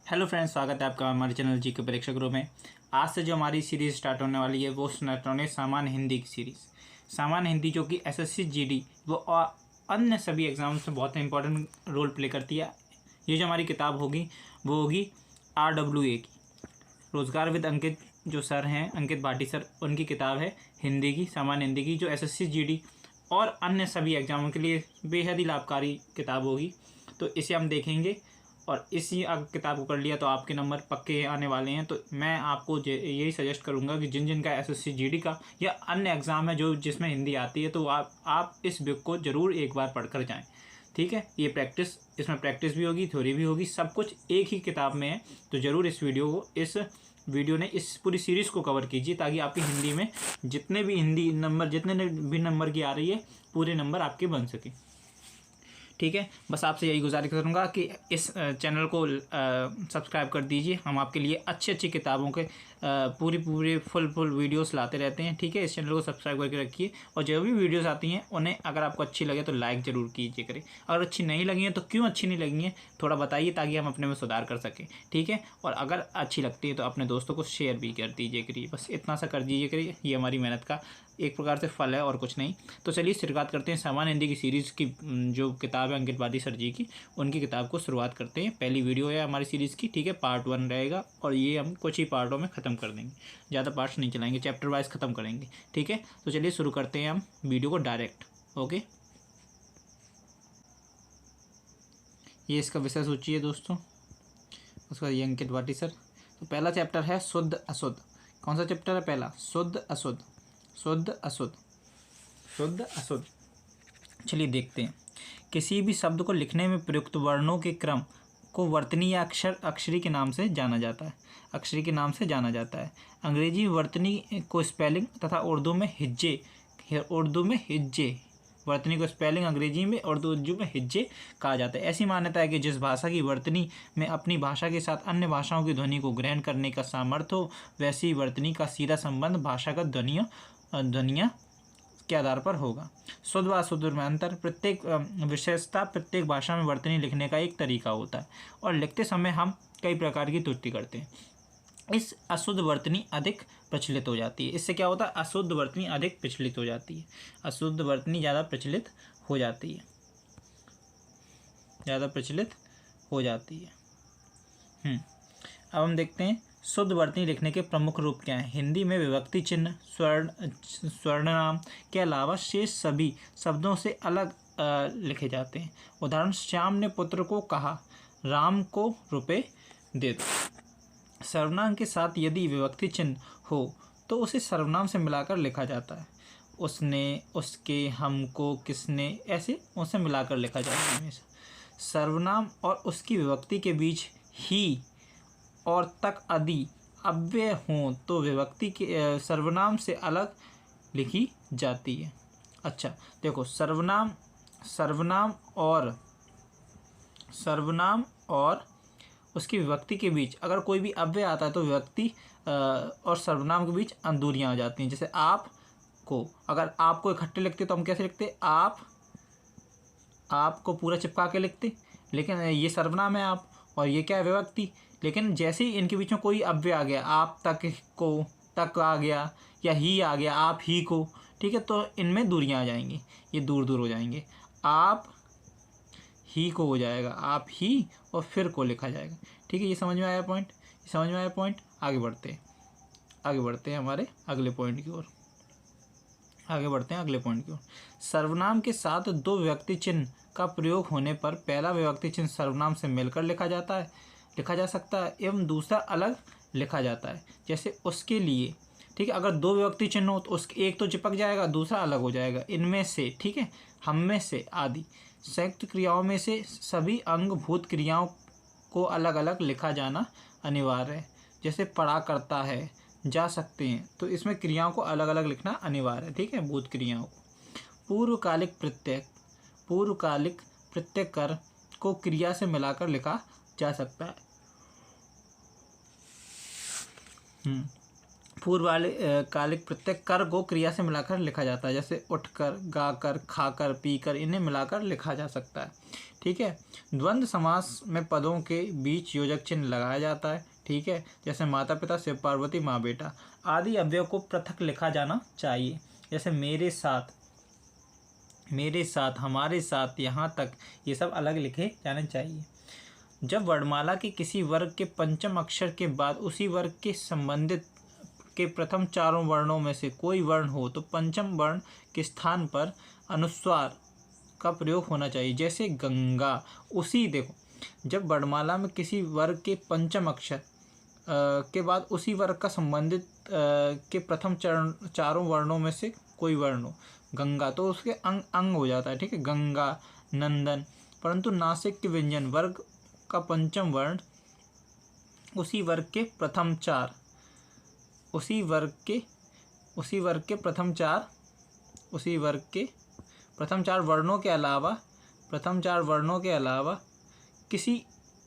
Hello friends, स्वागत है आपका हमारे चैनल जी के परीक्षा गुरु में। आज से जो हमारी सीरीज़ स्टार्ट होने वाली है वो स्टार्ट होने सामान्य हिंदी की सीरीज़। सामान्य हिंदी जो कि एसएससी जीडी वो अन्य सभी एग्जाम्स में बहुत इंपॉर्टेंट रोल प्ले करती है। ये जो हमारी किताब होगी वो होगी RWA की, रोजगार विद अंकित जो सर हैं, अंकित भाटी सर, उनकी किताब है हिंदी की, सामान्य हिंदी की, जो एसएससी जीडी और अन्य सभी एग्जामों के लिए बेहद ही लाभकारी किताब होगी। तो इसे हम देखेंगे और इसी किताब को कर लिया तो आपके नंबर पक्के आने वाले हैं। तो मैं आपको यही सजेस्ट करूंगा कि जिन जिन का एसएससी जीडी का या अन्य एग्ज़ाम है जो जिसमें हिंदी आती है तो आप इस बुक को ज़रूर एक बार पढ़कर जाएं। ठीक है, ये इसमें प्रैक्टिस भी होगी, थ्योरी भी होगी, सब कुछ एक ही किताब में है। तो ज़रूर इस वीडियो ने इस पूरी सीरीज़ को कवर कीजिए ताकि आपकी हिंदी में जितने भी नंबर की आ रही है पूरे नंबर आपके बन सके। ठीक है, बस आपसे यही गुजारिश करूँगा कि इस चैनल को सब्सक्राइब कर दीजिए। हम आपके लिए अच्छी किताबों के पूरी फुल वीडियोस लाते रहते हैं। ठीक है, इस चैनल को सब्सक्राइब करके रखिए और जो भी वीडियोस आती हैं उन्हें अगर आपको अच्छी लगे तो लाइक ज़रूर कीजिए करें। अगर अच्छी नहीं लगी हैं तो क्यों अच्छी नहीं लगी हैं थोड़ा बताइए ताकि हम अपने में सुधार कर सकें। ठीक है, और अगर अच्छी लगती है तो अपने दोस्तों को शेयर भी कर दीजिए करिए। बस इतना सा कर दीजिए करिए, ये हमारी मेहनत का एक प्रकार से फल है और कुछ नहीं। तो चलिए शुरुआत करते हैं सामान्य हिंदी की सीरीज़ की जो किताब है अंकित भाटी सर जी की, उनकी किताब को शुरुआत करते हैं। पहली वीडियो है हमारी सीरीज़ की। ठीक है, पार्ट 1 रहेगा और ये हम कुछ ही पार्टों में ख़त्म कर देंगे, ज़्यादा पार्ट्स नहीं चलाएंगे, चैप्टर वाइज ख़त्म करेंगे। ठीक है, तो चलिए शुरू करते हैं हम वीडियो को डायरेक्ट। ओके, ये इसका विषय सूची है दोस्तों, उसका ये अंकित भाटी सर। तो पहला चैप्टर है शुद्ध अशुद्ध। कौन सा चैप्टर है? पहला शुद्ध अशुद्ध। शुद्ध अशुद्ध, शुद्ध अशुद्ध। चलिए देखते हैं। किसी भी शब्द को लिखने में प्रयुक्त वर्णों के क्रम को वर्तनी या अक्षरी के नाम से जाना जाता है। अक्षरी के नाम से जाना जाता है। अंग्रेजी वर्तनी को स्पेलिंग तथा उर्दू में हिज्जे वर्तनी को स्पेलिंग अंग्रेजी में और उर्दू में हिज्जे कहा जाता है। ऐसी मान्यता है कि जिस भाषा की वर्तनी में अपनी भाषा के साथ अन्य भाषाओं की ध्वनि को ग्रहण करने का सामर्थ्य हो वैसी वर्तनी का सीधा संबंध भाषागत ध्वनियाँ के आधार पर होगा। शुद्ध व अशुद्ध में अंतर। प्रत्येक विशेषता प्रत्येक भाषा में वर्तनी लिखने का एक तरीका होता है और लिखते समय हम कई प्रकार की त्रुटि करते हैं। इस अशुद्ध वर्तनी अधिक प्रचलित हो जाती है। इससे क्या होता है? अशुद्ध वर्तनी अधिक प्रचलित हो जाती है। अशुद्ध वर्तनी ज़्यादा प्रचलित हो जाती है, ज़्यादा प्रचलित हो जाती है। अब हम देखते हैं शुद्ध वर्तनी लिखने के प्रमुख रूप क्या हैं। हिंदी में विभक्ति चिन्ह, स्वर्णनाम के अलावा शेष सभी शब्दों से अलग लिखे जाते हैं। उदाहरण, श्याम ने पुत्र को कहा, राम को रुपए दे दो। सर्वनाम के साथ यदि विभक्ति चिन्ह हो तो उसे सर्वनाम से मिलाकर लिखा जाता है। उसने, उसके, हमको, किसने, ऐसे उनसे मिलाकर लिखा जाता है हमेशा। सर्वनाम और उसकी विभक्ति के बीच ही और तक आदि अव्यय हों तो विभक्ति के सर्वनाम से अलग लिखी जाती है। अच्छा देखो, सर्वनाम और उसकी विभक्ति के बीच अगर कोई भी अव्यय आता है तो विभक्ति और सर्वनाम के बीच दूरियां आ जाती हैं। जैसे आप को, अगर आपको इकट्ठे लिखते तो हम कैसे लिखते? आप को पूरा चिपका के लिखते, लेकिन ये सर्वनाम है आप और ये क्या है? विभक्ति। लेकिन जैसे ही इनके बीच में कोई अव्यय आ गया, आप तक आ गया या ही आ गया, आप ही को, ठीक है, तो इनमें दूरियां आ जाएंगी, ये दूर हो जाएंगे। आप ही को हो जाएगा, आप ही और फिर को लिखा जाएगा। ठीक है, ये समझ में आया पॉइंट? समझ में आया पॉइंट? आगे बढ़ते हैं हमारे अगले पॉइंट की ओर। सर्वनाम के साथ दो विभक्ति चिन्ह का प्रयोग होने पर पहला विभक्ति चिन्ह सर्वनाम से मिलकर लिखा जा सकता है एवं दूसरा अलग लिखा जाता है। जैसे उसके लिए, ठीक है, अगर दो विभक्ति चिन्ह हो तो उसके एक तो चिपक जाएगा, दूसरा अलग हो जाएगा। इनमें से, ठीक है, हम में से आदि संयुक्त क्रियाओं में से सभी अंगभूत क्रियाओं को अलग अलग लिखा जाना अनिवार्य है। जैसे पढ़ा, करता है, जा सकते हैं, तो इसमें क्रियाओं को अलग अलग लिखना अनिवार्य है। ठीक है, भूत क्रियाओं को। पूर्वकालिक प्रत्यय कर को क्रिया से मिलाकर लिखा जा सकता है। पूर्व वाले कालिक प्रत्यय कर को क्रिया से मिलाकर लिखा जाता है, जैसे उठकर, गाकर, खाकर, पीकर, इन्हें मिलाकर लिखा जा सकता है। ठीक है। द्वंद्व समास में पदों के बीच योजक चिन्ह लगाया जाता है। ठीक है। जैसे माता पिता, शिव पार्वती, माँ बेटा आदि अव्यय को पृथक लिखा जाना चाहिए। जैसे मेरे साथ, मेरे साथ, हमारे साथ, यहाँ तक, ये सब अलग लिखे जाने चाहिए। जब वर्णमाला के किसी वर्ग के पंचम अक्षर के बाद उसी वर्ग के संबंधित के प्रथम चारों वर्णों में से कोई वर्ण हो तो पंचम वर्ण के स्थान पर अनुस्वार का प्रयोग होना चाहिए। जैसे गंगा, उसी, देखो, जब वर्णमाला में किसी वर्ग के पंचम अक्षर के बाद उसी वर्ग का संबंधित के प्रथम चारों वर्णों में से कोई वर्ण हो, गंगा, तो उसके अंग अंग हो जाता है। ठीक है। गंगा, नंदन। परंतु नासिक के व्यंजन वर्ग का पंचम वर्ण उसी वर्ग के प्रथम चार वर्णों के अलावा किसी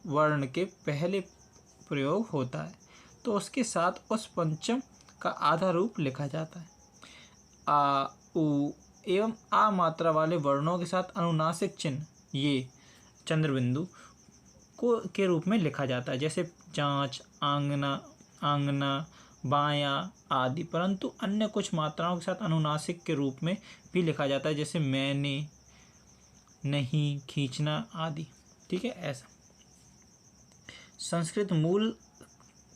वर्ण के पहले प्रयोग होता है तो उसके साथ उस पंचम का आधा रूप लिखा जाता है। आ, उ एवं आ मात्रा वाले वर्णों के साथ अनुनासिक चिन्ह ये चंद्रबिंदु को के रूप में लिखा जाता है, जैसे जांच, आंगना, आंगना, बायां आदि। परंतु अन्य कुछ मात्राओं के साथ अनुनासिक के रूप में भी लिखा जाता है, जैसे मैंने, नहीं, खींचना आदि। ठीक है। ऐसा संस्कृत मूल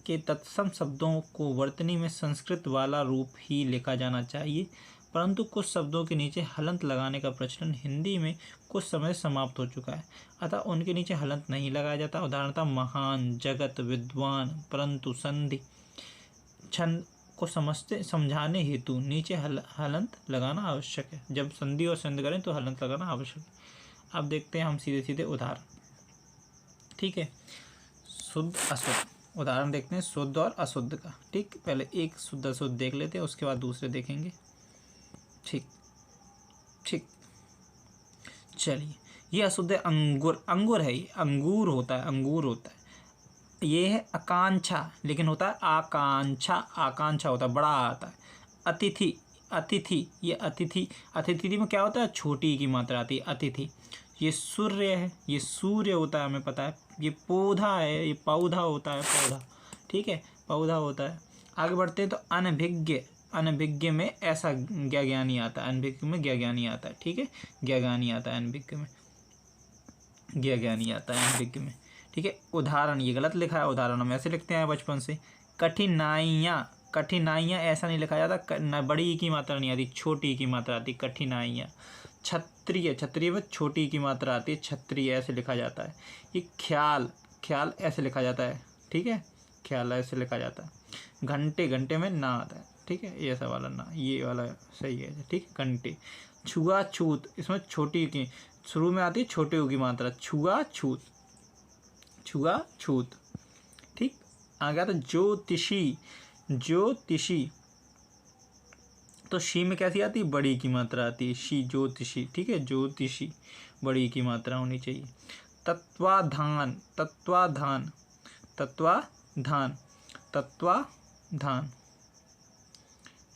के तत्सम शब्दों को वर्तनी में संस्कृत वाला रूप ही लिखा जाना चाहिए, परंतु कुछ शब्दों के नीचे हलंत लगाने का प्रचलन हिंदी में कुछ समय समाप्त हो चुका है, अतः उनके नीचे हलंत नहीं लगाया जाता। उदाहरणतः महान, जगत, विद्वान। परंतु संधि छंद को समझाने हेतु नीचे हलंत लगाना आवश्यक है। जब संधि और संधि करें तो हलंत लगाना आवश्यक है। अब देखते हैं हम सीधे सीधे उदाहरण। ठीक है। शुद्ध अशुद्ध उदाहरण देखते हैं, शुद्ध और अशुद्ध का। ठीक, पहले एक शुद्ध अशुद्ध देख लेते हैं, उसके बाद दूसरे देखेंगे। ठीक ठीक, चलिए। ये अशुद्ध है अंगूर, अंगूर है, ये अंगूर होता है, अंगूर होता है। ये है आकांक्षा, लेकिन होता है आकांक्षा, आकांक्षा होता है, बड़ा आता है। अतिथि, अतिथि, ये अतिथि, अतिथि में क्या होता है, छोटी की मात्रा आती है, अतिथि। ये सूर्य है, ये सूर्य होता है, हमें पता है। ये पौधा है, ये पौधा होता है, पौधा। ठीक है, पौधा होता है। आगे बढ़ते हैं तो अनभिज्ञ, अनभिज्ञ में ऐसा ज्ञानी आता है, अनभिज्ञ में ज्ञानी आता है। ठीक है, ज्ञानी आता है, अनभिज्ञ में ज्ञानी आता है, अनभिज्ञ में। ठीक है। उदाहरण, ये गलत लिखा है, उदाहरण हम ऐसे लिखते हैं बचपन से। कठिनाइयाँ, कठिनाइयाँ ऐसा नहीं लिखा जाता, बड़ी की मात्रा नहीं आती, छोटी की मात्रा आती, कठिनाइयाँ। क्षत्रिय, क्षत्रिय में छोटी की मात्रा आती है, क्षत्रिय ऐसे लिखा जाता है। ये ख्याल, ख्याल ऐसे लिखा जाता है। ठीक है, ख्याल ऐसे लिखा जाता है। घंटे, घंटे में ना आता है। ठीक है, ये ऐसा वाला ना, ये वाला सही है। ठीक, घंटे। छुआछूत, इसमें छोटी की शुरू में आती है, छोटे की मात्रा, छुआछूत, छुआछूत। ठीक, आगे आता ज्योतिषी, ज्योतिषी, तो शी में कैसी आती है, बड़ी की मात्रा आती है, शी, ज्योतिषी। ठीक है, ज्योतिषी, बड़ी की मात्रा होनी चाहिए। तत्वाधान, तत्वाधान, तत्वाधान, तत्वाधान,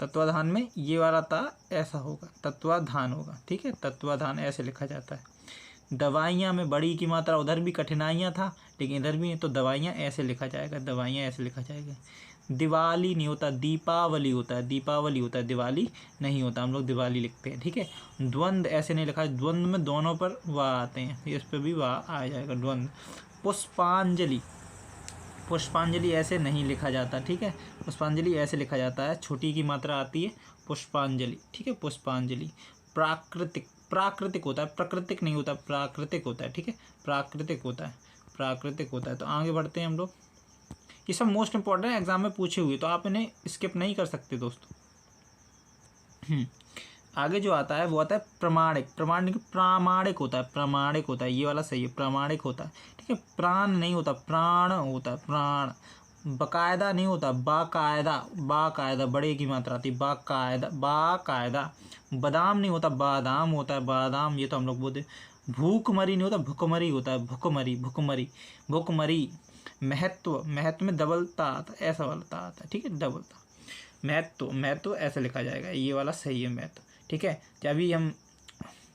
तत्वाधान में ये वाला था, ऐसा होगा, तत्वाधान होगा। ठीक है, तत्वाधान ऐसे लिखा जाता है। दवाइयाँ में बड़ी की मात्रा, उधर भी कठिनाइयाँ था लेकिन इधर भी है, तो दवाइयाँ ऐसे लिखा जाएगा, दवाइयाँ ऐसे लिखा जाएगा। दिवाली नहीं होता, दीपावली होता है, दीपावली होता है, दिवाली नहीं होता, हम लोग दिवाली लिखते हैं। ठीक है। द्वंद्व ऐसे नहीं लिखा है, द्वंद्व में दोनों पर वाह आते हैं, इस पर भी वाह आ जाएगा, द्वंद्व। पुष्पांजलि, पुष्पांजलि ऐसे नहीं लिखा जाता। ठीक है, पुष्पांजलि ऐसे लिखा जाता है, छोटी की मात्रा आती है, पुष्पांजलि। ठीक है, पुष्पांजलि। प्राकृतिक, प्राकृतिक होता है, प्राकृतिक नहीं होता, प्राकृतिक होता है। ठीक है, प्राकृतिक होता है, प्राकृतिक होता है। तो आगे बढ़ते हैं हम लोग। ये सब मोस्ट इंपॉर्टेंट है, एग्जाम में पूछे हुए, तो आप इन्हें स्किप नहीं कर सकते दोस्तों। आगे जो आता है वो आता है प्रमाणिक, प्रमाणिक, प्रामाणिक होता है, प्रामाणिक होता है, ये वाला सही है, प्रामाणिक होता है। ठीक है, प्राण नहीं होता, प्राण होता है, प्राण। बाकायदा नहीं होता, बाकायदा, बाकायदा, बड़े की मात्रा आती है, बाकायदा, बाकायदा। बादाम नहीं होता, बादाम होता है, बादाम, ये तो हम लोग बोलते। भूखमरी नहीं होता, भुखमरी होता है, भुखमरी, भुखमरी, भुखमरी। महत्व, महत्व में डबल ता आता है, ऐसा वाला ता आता है। ठीक है, डबल ता। मैथ तो ऐसे लिखा जाएगा, ये वाला सही है मैथ। ठीक है, जब अभी हम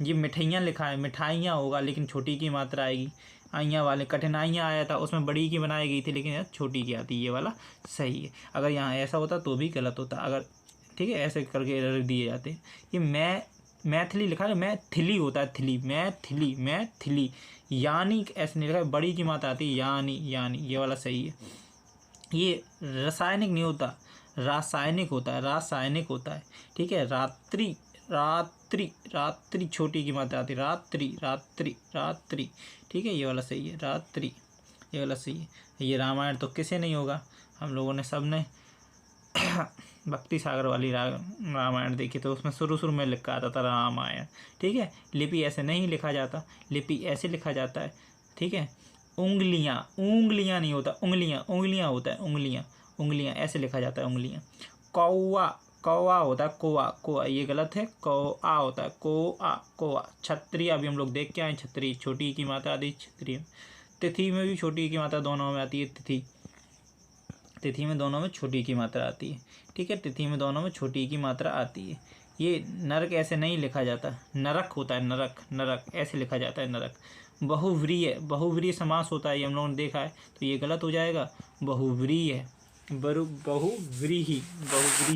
ये मिठाइयाँ लिखा है, मिठाइयाँ होगा लेकिन छोटी की मात्रा आएगी। आइयाँ वाले कठिनाइयाँ आया था, उसमें बड़ी की बनाई गई थी लेकिन यहाँ छोटी की आती, ये वाला सही है। अगर यहाँ ऐसा होता तो भी गलत होता, अगर ठीक है ऐसे करके रख दिए जाते हैं। ये मैथिली लिखा है, मैथिली होता है, थिली, मैथिली, यानी ऐसे नहीं लिखा है, बड़ी की मात्रा आती है यानी, ये वाला सही है। ये रासायनिक नहीं होता, रासायनिक होता है। ठीक है, रात्रि छोटी की मात्रा आती है, रात्रि। ठीक है, ये वाला सही है, रात्रि, ये वाला सही है। ये रामायण तो किसे नहीं होगा, हम लोगों ने सबने भक्ति सागर वाली रामायण देखी तो उसमें शुरू में लिखा आता था रामायण। ठीक है, लिपि ऐसे नहीं लिखा जाता, लिपि ऐसे लिखा जाता है। ठीक है, ऊँगलियाँ नहीं होता, उंगलियाँ होता है, उंगलियाँ ऐसे लिखा जाता है, उंगलियाँ। कौवा होता है, कोआ, ये गलत है, कौआ होता है, कोआ। छतरी अभी हम लोग देख के आए, छतरी छोटी की मात्रा आती है, छतरी। तिथि में भी छोटी की मात्रा दोनों में आती है, तिथि में दोनों में छोटी की मात्रा आती है। ठीक है, तिथि में दोनों में छोटी की मात्रा आती है। ये नरक ऐसे नहीं लिखा जाता, नरक होता है, नरक ऐसे लिखा जाता है, नरक। बहुव्रीहि समास होता है, ये हम लोगों ने देखा है, तो ये गलत हो जाएगा, बहुव्रीहि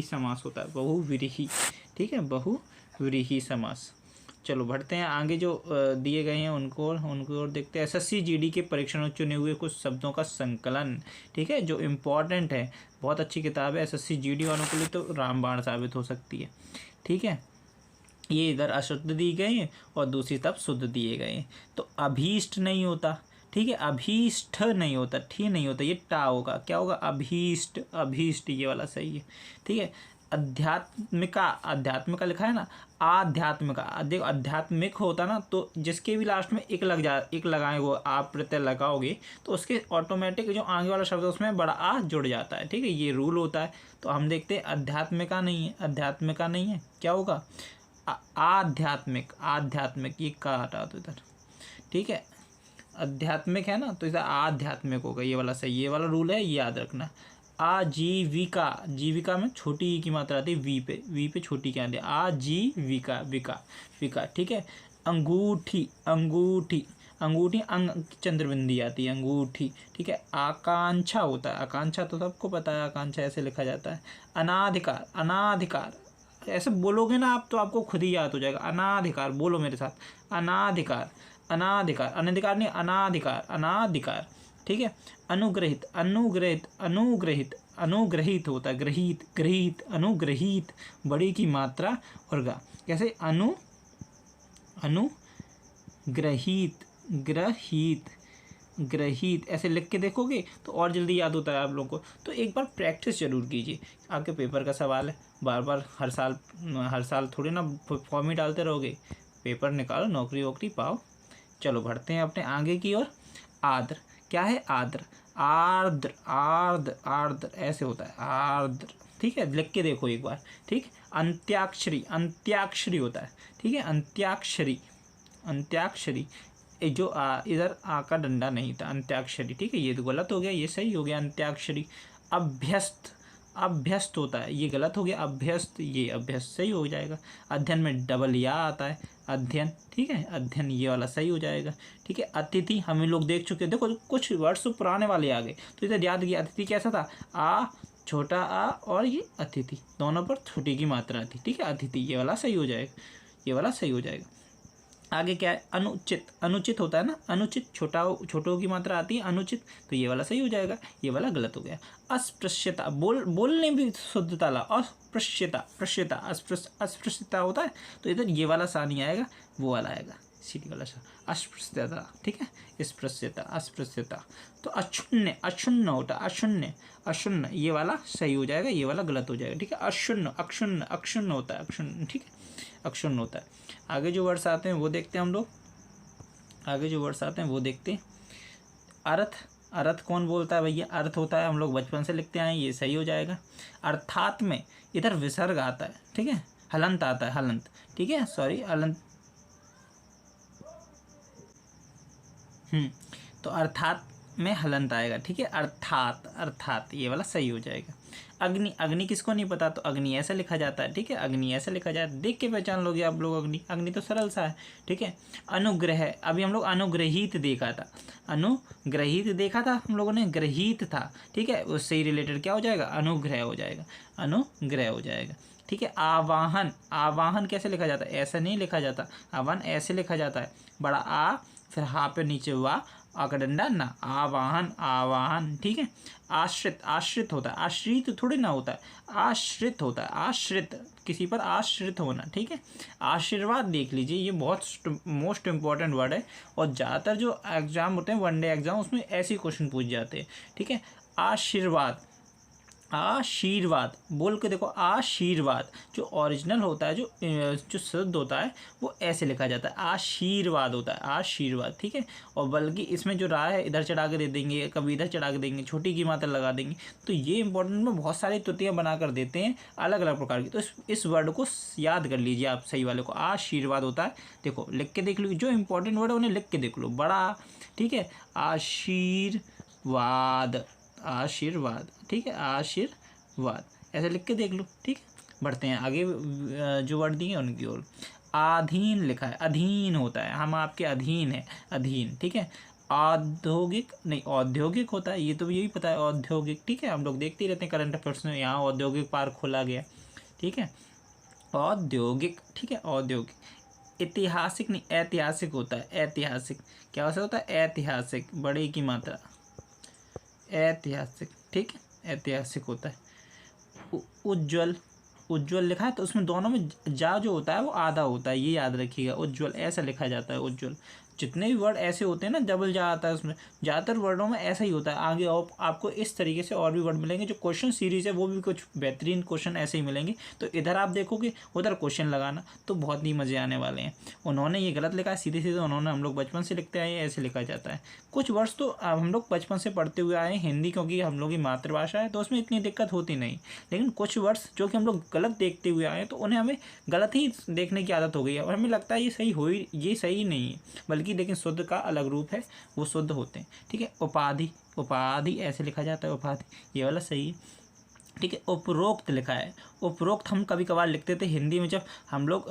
समास होता है, बहुव्रीहि। ठीक है, बहुव्रीहि समास। चलो बढ़ते हैं आगे, जो दिए गए हैं उनको और देखते हैं। एसएससी जीडी के परीक्षणों चुने हुए कुछ शब्दों का संकलन। ठीक है, जो इम्पोर्टेंट है, बहुत अच्छी किताब है एसएससी जीडी वालों के लिए, तो रामबाण साबित हो सकती है। ठीक है, ये इधर अशुद्ध दी गए हैं और दूसरी तरफ शुद्ध दिए गए हैं। तो अभीष्ट नहीं होता, ठीक है, अभीष्ट नहीं होता, ठीक नहीं होता, ये टा होगा, क्या होगा, अभीष्ट, ये वाला सही है। ठीक है, आध्यात्मिका लिखा है ना, आध्यात्मिका, देखो आध्यात्मिक होता ना, तो जिसके भी लास्ट में एक लगाए, वो आप प्रत्यय लगाओगे तो उसके ऑटोमेटिक जो आगे वाला शब्द है उसमें बड़ा आ जुड़ जाता है। ठीक है, ये रूल होता है। तो हम देखते हैं आध्यात्मिका नहीं है, क्या होगा, आध्यात्मिक, ये का हटा दो इधर। ठीक है, आध्यात्मिक है ना, तो इधर आध्यात्मिक होगा, ये वाला सही, ये वाला रूल है, ये याद रखना। जीविका में छोटी ई की मात्रा आती है, वी पे छोटी क्या आती है, विका। ठीक है, अंगूठी, अंग चंद्रबिंदी आती है, अंगूठी। ठीक है, आकांक्षा होता है, आकांक्षा तो सबको पता है, आकांक्षा ऐसे लिखा जाता है। अनाधिकार, ऐसे बोलोगे ना आप तो आपको खुद ही याद हो जाएगा। अनाधिकार, बोलो मेरे साथ, अनाधिकार नहीं, अनाधिकार। ठीक है, अनुग्रहित होता है, ग्रहित, अनुग्रहित, बड़ी की मात्रा और गा, कैसे, ग्रहित ऐसे लिख के देखोगे तो और जल्दी याद होता है आप लोगों को। तो एक बार प्रैक्टिस जरूर कीजिए, आपके पेपर का सवाल है, बार हर साल थोड़ी ना फॉर्म ही डालते रहोगे, पेपर निकालो, नौकरी वोकरी पाओ। चलो बढ़ते हैं अपने आगे की ओर। आर्द्र, क्या है, आर्द्र ऐसे होता है, आर्द्र। ठीक है, लिख के देखो एक बार। ठीक, अंत्याक्षरी होता है। ठीक है, अंत्याक्षरी, जो इधर आ का डंडा नहीं था, अंत्याक्षरी। ठीक है, ये तो गलत हो गया, ये सही हो गया, अंत्याक्षरी। अभ्यस्त होता है, ये गलत हो गया, अभ्यस्त, ये अभ्यस्त सही हो जाएगा। अध्ययन में डबल या आता है, अध्ययन। ठीक है, अध्ययन, ये वाला सही हो जाएगा। ठीक है, अतिथि हम लोग देख चुके हैं, देखो कुछ वर्ड्स पुराने वाले आ गए तो इधर याद किया। अतिथि कैसा था, छोटा आ और ये अतिथि दोनों पर छोटी की मात्रा थी। ठीक है, अतिथि, ये वाला सही हो जाएगा, आगे क्या है, अनुचित होता है ना, अनुचित, छोटों की मात्रा आती है, अनुचित, तो ये वाला सही हो जाएगा, ये वाला गलत हो गया। अस्पृश्यता, बोलने भी शुद्धता ला, अस्पृश्यता होता है, तो इधर ये वाला सा नहीं आएगा, वो वाला आएगा, सीधी वाला सा, अस्पृश्यता। ठीक है, अस्पृश्यता। तो अक्षुण्ण होता है, अक्षुण्ण, ये वाला सही हो जाएगा, ये वाला गलत हो जाएगा। ठीक है, अक्षुण्ण होता है, अक्षुण्ण। ठीक है, अक्षुण्ण होता है। आगे जो वर्ड्स आते हैं वो देखते हैं हम लोग, अर्थ कौन बोलता है भैया, अर्थ होता है, हम लोग बचपन से लिखते आए, ये सही हो जाएगा। अर्थात में इधर विसर्ग आता है। ठीक है, हलंत आता है, हलंत। ठीक है, सॉरी, हलंत। तो अर्थात में हलंत आएगा, ठीक है। अर्थात, अर्थात ये वाला सही हो जाएगा। अग्नि, अग्नि किसको नहीं पता, तो अग्नि ऐसा लिखा जाता है, ठीक है। अग्नि ऐसा लिखा जाता है, देख के पहचान लोगे आप लोग अग्नि। अग्नि तो सरल सा है, ठीक है। अनुग्रह, अभी हम लोग अनुग्रहित देखा था, अनुग्रहित देखा था हम लोगों ने, ग्रहित था, ठीक है। उससे ही रिलेटेड क्या हो जाएगा, अनुग्रह हो जाएगा, अनुग्रह हो जाएगा, ठीक है। आवाहन, आवाहन कैसे लिखा जाता है, ऐसा नहीं लिखा जाता, आवाहन ऐसे लिखा जाता है, बड़ा आ फिर हा पे नीचे हुआ आकड़ंडा ना, आवाहन, आवाहन, ठीक है। आश्रित, आश्रित होता है, आश्रित थोड़ी ना होता है, आश्रित होता है, आश्रित, किसी पर आश्रित होना, ठीक है। आशीर्वाद देख लीजिए, ये बहुत मोस्ट इंपॉर्टेंट वर्ड है और ज़्यादातर जो एग्जाम होते हैं वनडे एग्जाम उसमें ऐसे ही क्वेश्चन पूछ जाते हैं, ठीक है। आशीर्वाद, आशीर्वाद बोल के देखो, आशीर्वाद जो ओरिजिनल होता है, जो शुद्ध होता है वो ऐसे लिखा जाता है, आशीर्वाद होता है, आशीर्वाद, ठीक है। और बल्कि इसमें जो राह है इधर चढ़ा के दे देंगे, कभी इधर चढ़ा के देंगे, छोटी की मात्रा लगा देंगे, तो ये इंपॉर्टेंट में बहुत सारी त्रुटियां बना कर देते हैं अलग अलग प्रकार की। तो इस वर्ड को याद कर लीजिए आप, सही वाले को, आशीर्वाद होता है। देखो लिख के देख लो, जो इंपॉर्टेंट वर्ड है उन्हें लिख के देख लो, बड़ा, ठीक है। आशीर्वाद, आशीर्वाद, ठीक है, आशीर्वाद ऐसे लिख के देख लो, ठीक है। बढ़ते हैं आगे, जो वर्ड दिए उनकी ओर। अधीन लिखा है, अधीन होता है, हम आपके अधीन है, अधीन, ठीक है। औद्योगिक नहीं, औद्योगिक होता है, ये तो यही पता है, औद्योगिक, ठीक है। हम लोग देखते ही रहते हैं करंट अफेयर्स में, यहाँ औद्योगिक पार्क खोला गया, ठीक है, औद्योगिक, ठीक है, औद्योगिक। ऐतिहासिक नहीं, ऐतिहासिक होता है, ऐतिहासिक क्या होता है, ऐतिहासिक, बड़े की मात्रा, ऐतिहासिक, ठीक है, ऐतिहासिक होता है। उज्ज्वल, उज्ज्वल लिखा है तो उसमें दोनों में जा जो होता है वो आधा होता है, ये याद रखिएगा। उज्ज्वल ऐसा लिखा जाता है, उज्ज्वल। जितने भी वर्ड ऐसे होते हैं ना, डबल जा आता है उसमें, ज़्यादातर वर्डों में ऐसा ही होता है। आगे आपको इस तरीके से और भी वर्ड मिलेंगे, जो क्वेश्चन सीरीज़ है वो भी कुछ बेहतरीन क्वेश्चन ऐसे ही मिलेंगे। तो इधर आप देखोगे, उधर क्वेश्चन लगाना, तो बहुत ही मज़े आने वाले हैं। उन्होंने ये गलत लिखा है, सीधे सीधे उन्होंने, हम लोग बचपन से लिखते आए हैं, ऐसे लिखा जाता है। कुछ वर्ड्स तो हम लोग बचपन से पढ़ते हुए आए हैं हिंदी, क्योंकि हम लोग की मातृभाषा है, तो उसमें इतनी दिक्कत होती नहीं। लेकिन कुछ वर्ड्स जो कि हम लोग गलत देखते हुए आए हैं, तो उन्हें हमें गलत ही देखने की आदत हो गई है और हमें लगता है ये सही हो ही, ये सही नहीं है, बल्कि लेकिन शुद्ध का अलग रूप है, वो शुद्ध होते हैं, ठीक है। उपाधि, उपाधि ऐसे लिखा जाता है, उपाधि, ये वाला सही है, ठीक है। उपरोक्त लिखा है, उपरोक्त हम कभी कभार लिखते थे हिंदी में, जब हम लोग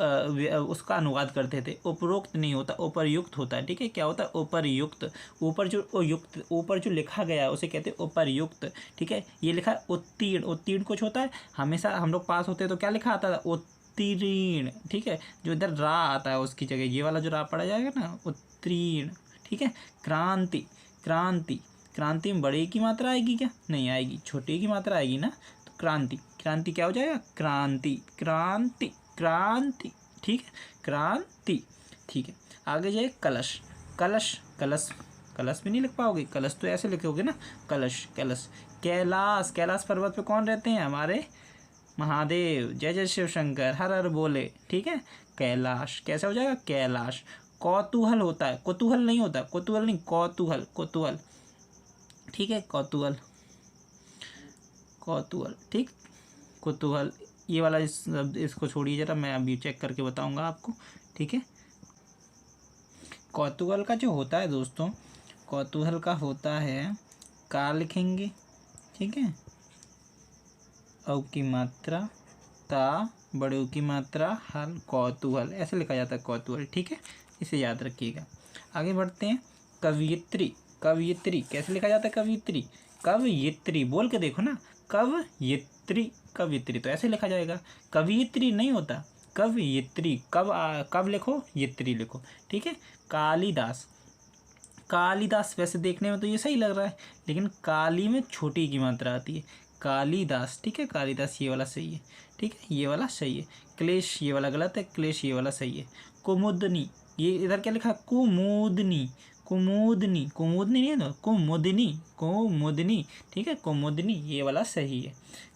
उसका अनुवाद करते थे। उपरोक्त नहीं होता, उपर्युक्त होता है, ठीक है। क्या होता है, उपर्युक्त, ऊपर जो युक्त, ऊपर जो लिखा गया है उसे कहते हैं उपर्युक्त, ठीक है। ये लिखा है उत्तीर्ण, उत्तीर्ण कुछ होता है, हमेशा हम लोग पास होते हैं तो क्या लिखा आता था, उत्तीर्ण, ठीक है। जो इधर रा आता है उसकी जगह ये वाला जो रा पड़ा जाएगा ना, उत्तीर्ण, ठीक है। क्रांति, क्रांति, क्रांति में बड़े की मात्रा आएगी क्या, नहीं आएगी, छोटे की मात्रा आएगी ना, तो क्रांति, क्रांति क्या हो जाएगा, क्रांति, क्रांति, क्रांति, ठीक है, क्रांति, ठीक है। आगे जाए, कलश, कलश, कलश, कलश भी नहीं लिख पाओगे, कलश तो ऐसे लिखोगे ना, कलश, कलश। कैलाश, कैलाश पर्वत पे कौन रहते हैं, हमारे महादेव, जय जय शिव शंकर, हर हर बोले, ठीक है। कैलाश कैसा हो जाएगा, कैलाश। कौतूहल होता है, कौतूहल नहीं होता, कौतूहल नहीं, कौतूहल, कौतूहल, ठीक है, कौतूहल, कौतूहल, ठीक, कौतूहल, ये वाला इसको छोड़िए जरा, मैं अभी चेक करके बताऊंगा आपको, ठीक है। कौतूहल का जो होता है दोस्तों, कौतूहल का होता है, का लिखेंगे, ठीक है, औ की मात्रा ता, बड़े की मात्रा हल, कौतूहल ऐसे लिखा जाता है, कौतूहल, ठीक है, इसे याद रखिएगा। आगे बढ़ते हैं, कवयित्री, कवयित्री कैसे लिखा जाता है, कवयित्री, कवयित्री बोल के देखो ना, कवयित्री, कवयित्री तो ऐसे लिखा जाएगा, कवयित्री नहीं होता, कवयित्री, कब लिखो, यित्री लिखो, ठीक है। कालिदास, कालिदास वैसे देखने में तो ये सही लग रहा है, लेकिन काली में छोटी की मात्रा आती है, कालिदास, ठीक है, कालिदास ये वाला सही है, ठीक है, ये वाला सही है। क्लेश ये वाला गलत है, क्लेश ये वाला सही है। कुमुदनी, ये इधर क्या लिखा है, कुमुदनी, कुमुदनी, कुमुदनी नहीं है ना, कुमुदनी, कुमुदनी, ठीक है, कुमुदनी ये वाला सही है।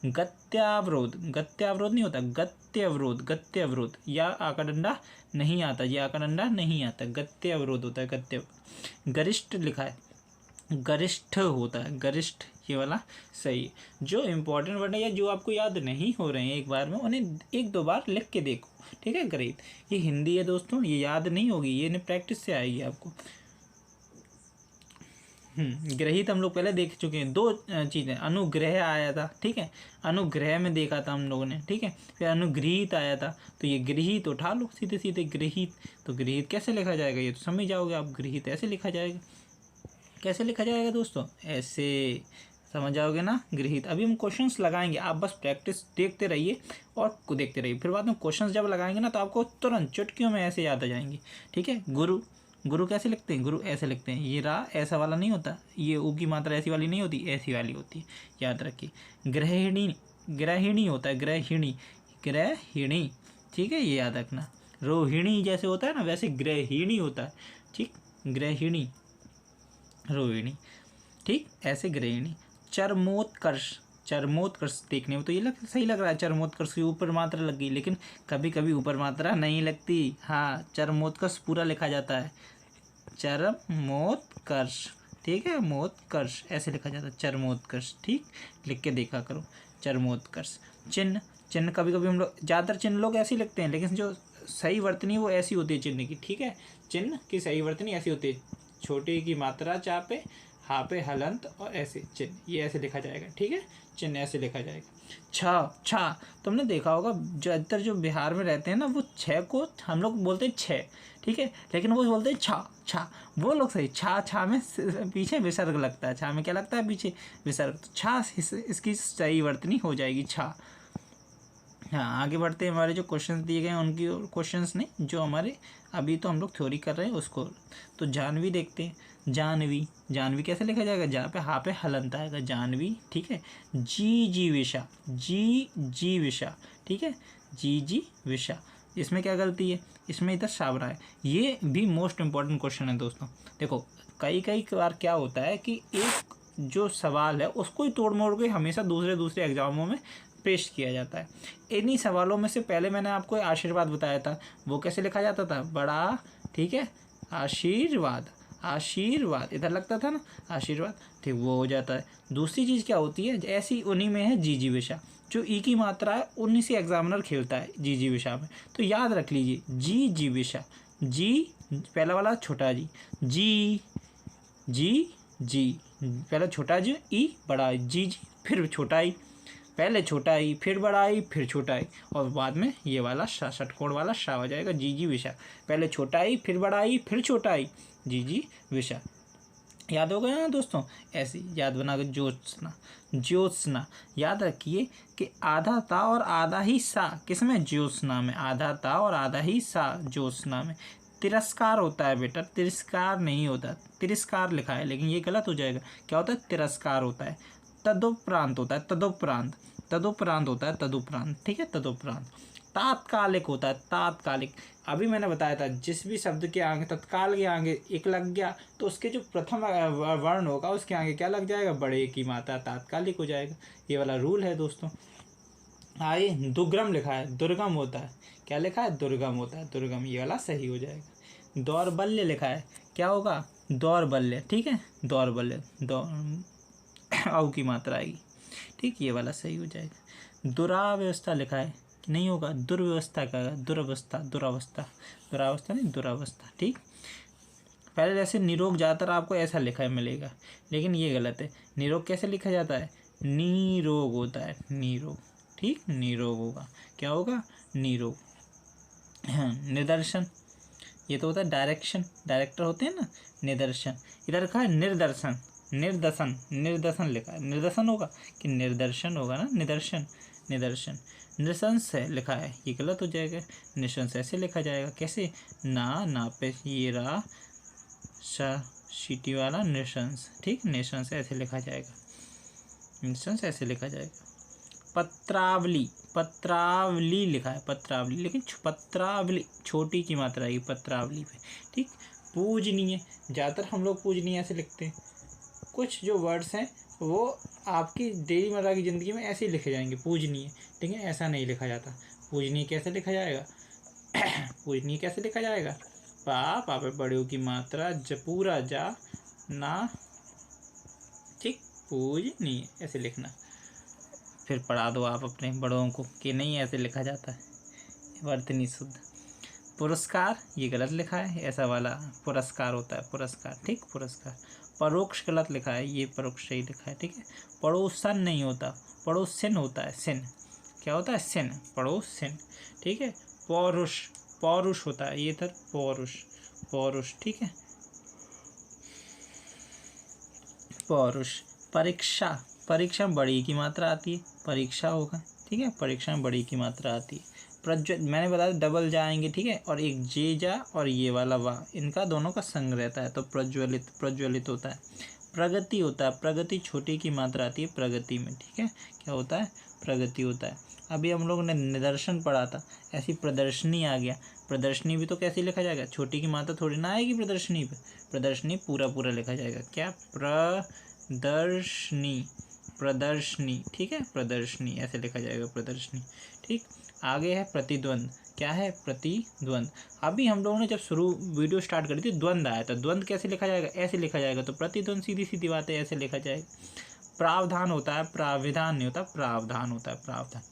गत्यावरोध, गत्यावरोध नहीं होता, गत्यवरोध, गत्यवरोध, या आकाडंडा नहीं आता, ये आकाडंडा नहीं आता, गत्यवरोध होता है, गत्य। गरिष्ठ लिखा है, गरिष्ठ होता है, गरिष्ठ ये वाला सही है। जो इम्पोर्टेंट वर्ड है या जो आपको याद नहीं हो रहे हैं एक बार में, उन्हें एक दो बार लिख के देखो, ठीक है। ग्रेट, ये हिंदी है दोस्तों, ये याद नहीं होगी, ये प्रैक्टिस से आएगी आपको। ग्रहित हम लोग पहले देख चुके हैं। 2 चीज़ें, अनुग्रह आया था, ठीक है, अनुग्रह में देखा था हम लोगों ने, ठीक है। फिर अनुगृहित आया था, तो ये गृहित उठा लो सीधे सीधे, गृहित। तो गृहित कैसे लिखा जाएगा, ये तो समझ जाओगे आप। गृहित ऐसे लिखा जाएगा। कैसे लिखा जाएगा दोस्तों, ऐसे समझ जाओगे ना, गृहित। अभी हम क्वेश्चंस लगाएंगे, आप बस प्रैक्टिस देखते रहिए और देखते रहिए। फिर बाद में क्वेश्चंस जब लगाएंगे ना, तो आपको तुरंत चुटकियों में ऐसे याद आ जाएंगे, ठीक है। गुरु, गुरु कैसे लिखते हैं, गुरु ऐसे लिखते हैं। ये रा ऐसा वाला नहीं होता, ये ऊ की मात्रा ऐसी वाली नहीं होती, ऐसी वाली होती है, याद रखिए। गृहिणी, गृहिणी होता है, गृहिणी, गृहिणी, ठीक है, ये याद रखना। रोहिणी जैसे होता है ना, वैसे गृहिणी होता है, ठीक, गृहिणी, रोहिणी, ठीक, ऐसे गृहिणी। चरमोत्कर्ष, चरमोत्कर्ष देखने में तो ये सही लग रहा है, चरमोत्कर्ष की ऊपर मात्रा लग गई, लेकिन कभी कभी ऊपर मात्रा नहीं लगती। हाँ, चरमोत्कर्ष पूरा लिखा जाता है, चरमोत्कर्ष, ठीक है, मोत्कर्ष ऐसे लिखा जाता है, चरमोत्कर्ष, ठीक, लिख के देखा करो, चरमोत्कर्ष। चिन्ह, चिन्ह कभी कभी हम लोग, ज़्यादातर चिन्ह लोग ऐसे ही लिखते हैं, लेकिन जो सही वर्तनी वो ऐसी होती है चिन्ह की, ठीक है। चिन्ह की सही वर्तनी ऐसी होती है, छोटी की मात्रा चा पे, हा पे हलंत, और ऐसे चिन्ह, ये ऐसे लिखा जाएगा, ठीक है, चिन्ह ऐसे लिखा जाएगा। छ, छा, तुमने देखा होगा ज़्यादातर जो बिहार में रहते हैं ना, वो छः को हम लोग बोलते हैं छः, ठीक है, लेकिन वो बोलते हैं छा, छा, वो लोग सही। छा, छा में पीछे विसर्ग लगता है, छा में क्या लगता है, पीछे विसर्ग, तो छा इसकी सही वर्तनी हो जाएगी, छा। हाँ, आगे बढ़ते हैं। हमारे जो क्वेश्चंस दिए गए हैं उनकी, क्वेश्चंस नहीं, जो हमारे अभी तो हम लोग थ्योरी कर रहे हैं उसको। तो जानवी देखते हैं, जानवी, जानवी कैसे लिखा जाएगा, जहाँ पे हा पे हलंत आएगा, जानवी, ठीक है। जीविशा, जीविशा, ठीक है, जीविशा, इसमें क्या गलती है, इसमें इधर सावरा है। ये भी मोस्ट इम्पॉर्टेंट क्वेश्चन है दोस्तों। देखो कई बार क्या होता है कि एक जो सवाल है उसको ही तोड़ मोड़ के हमेशा दूसरे एग्जामों में पेश किया जाता है। इन्हीं सवालों में से पहले मैंने आपको आशीर्वाद बताया था, वो कैसे लिखा जाता था, बड़ा, ठीक है, आशीर्वाद, आशीर्वाद इधर लगता था ना, आशीर्वाद, ठीक, वो हो जाता है। दूसरी चीज़ क्या होती है, ऐसी उन्हीं में है जीविशा, जो ई की मात्रा है उन्हीं से एग्जामिनर खेलता है जीविशा में। तो याद रख लीजिए, जीविशा, जी पहला वाला छोटा जी, जी पहला छोटा जी, ई बड़ा जी, फिर छोटा ई, पहले छोटा आई, फिर बड़ा आई, फिर छोटा आई, और बाद में ये वाला षटकोण वाला शा हो जाएगा, जी विशा। पहले छोटा आई, फिर बड़ा आई, फिर छोटा आई, जी विशा। याद हो गया ना दोस्तों, ऐसे याद बना के। ज्योत्सना, ज्योत्सना, याद रखिए कि आधा ता और आधा ही सा किसमें, ज्योत्सना में, आधा ता और आधा ही सा ज्योत्सना में। तिरस्कार होता है बेटा, तिरस्कार नहीं होता, तिरस्कार लिखा है, लेकिन ये गलत हो जाएगा। क्या होता है, तिरस्कार होता है। तदुपरांत होता है, तदुपरांत, तदुपरांत होता है, तदुपरांत, ठीक है, तदुपरांत। तात्कालिक होता है, तात्कालिक। अभी मैंने बताया था, जिस भी शब्द के आगे तत्काल के आगे एक लग गया, तो उसके जो प्रथम वर्ण होगा उसके आगे क्या लग जाएगा, बड़े की मात्रा, तात्कालिक हो जाएगा। ये वाला रूल है दोस्तों। आइए, दुर्गम लिखा है, दुर्गम होता है, क्या लिखा है, दुर्गम होता है, दुर्गम, ये वाला सही हो जाएगा। दौर्बल्य लिखा है, क्या होगा, दौर्बल्य, ठीक है, दौर्बल्य, औ की मात्रा आएगी, ठीक, ये वाला सही हो जाएगा। दुरावस्था लिखा है, नहीं होगा, दुर्व्यवस्था का, दुरावस्था, दुरावस्था, दुरावस्था नहीं, दुरावस्था, ठीक। पहले जैसे निरोग ज़्यादातर आपको ऐसा लिखा है मिलेगा, लेकिन ये गलत है। निरोग कैसे लिखा जाता है, निरोग होता है, निरोग, ठीक, निरोग होगा, क्या होगा, निरोग। हाँ, निदर्शन, ये तो होता है डायरेक्शन, डायरेक्टर होते हैं ना, निदर्शन। इधर रखा है निर्दर्शन, निर्दर्शन, निर्दर्शन लिखा है, निर्दर्शन होगा कि निर्दर्शन होगा ना, निदर्शन, निदर्शन। नृशंस है लिखा है, ये गलत हो जाएगा, नृशंस ऐसे लिखा जाएगा, कैसे, ना पे ये रहा सीटी वाला, नृशंस, ठीक, नृशंस ऐसे लिखा जाएगा, नृशंस ऐसे लिखा जाएगा। पत्रावली, पत्रावली लिखा है, पत्रावली, लेकिन पत्रावली छोटी की मात्रा आएगी पत्रावली पे, ठीक। पूजनीय, ज़्यादातर हम लोग पूजनीय ऐसे लिखते हैं। कुछ जो वर्ड्स हैं वो आपकी डेलीमर्रा की ज़िंदगी में ऐसे ही लिखे जाएंगे, पूजनीय, लेकिन ऐसा नहीं लिखा जाता। पूजनीय कैसे लिखा जाएगा, पूजनीय कैसे लिखा जाएगा, पा पे बड़ों की मात्रा, पूरा जा ना, ठीक, पूजनीय ऐसे लिखना। फिर पढ़ा दो आप अपने बड़ों को कि नहीं ऐसे लिखा जाता है, वर्तनी शुद्ध। पुरस्कार, ये गलत लिखा है, ऐसा वाला पुरस्कार होता है, पुरस्कार, ठीक, पुरस्कार। परोक्ष गलत लिखा है, ये परोक्ष सही लिखा है, ठीक है। पड़ोसन नहीं होता, पड़ोसिन होता है, सिन। क्या होता है? सिन, पड़ोसिन, ठीक है। पौरुष, पौरुष होता है, ये इधर पौरुष, पौरुष, ठीक है, पौरुष। परीक्षा, परीक्षा में बड़ी की मात्रा आती है, परीक्षा होगा, ठीक है, परीक्षा में बड़ी की मात्रा आती है। प्रज्वलित, मैंने बताया डबल जाएंगे, ठीक है, और एक जे जा और ये वाला वाह, इनका दोनों का संग रहता है, तो प्रज्वलित, प्रज्वलित होता है। प्रगति होता है, प्रगति छोटी की मात्रा आती है प्रगति में, ठीक है, क्या होता है? प्रगति होता है। अभी हम लोगों ने निदर्शन पढ़ा था, ऐसी प्रदर्शनी आ गया, प्रदर्शनी भी तो कैसे लिखा जाएगा? छोटी की मात्रा थोड़ी ना आएगी प्रदर्शनी पे, प्रदर्शनी पूरा पूरा लिखा जाएगा, क्या? प्रदर्शनी, प्रदर्शनी, ठीक है, प्रदर्शनी ऐसे लिखा जाएगा, प्रदर्शनी, ठीक। आगे है प्रतिद्वंद, क्या है? प्रतिद्वंद। अभी हम लोगों ने जब शुरू वीडियो स्टार्ट करी थी, द्वंद आया था, द्वंद कैसे लिखा जाएगा? ऐसे लिखा जाएगा, तो प्रतिद्वंद सीधी सीधी बात है, ऐसे लिखा जाएगा। प्रावधान होता है, प्राविधान नहीं होता, प्रावधान होता है, प्रावधान।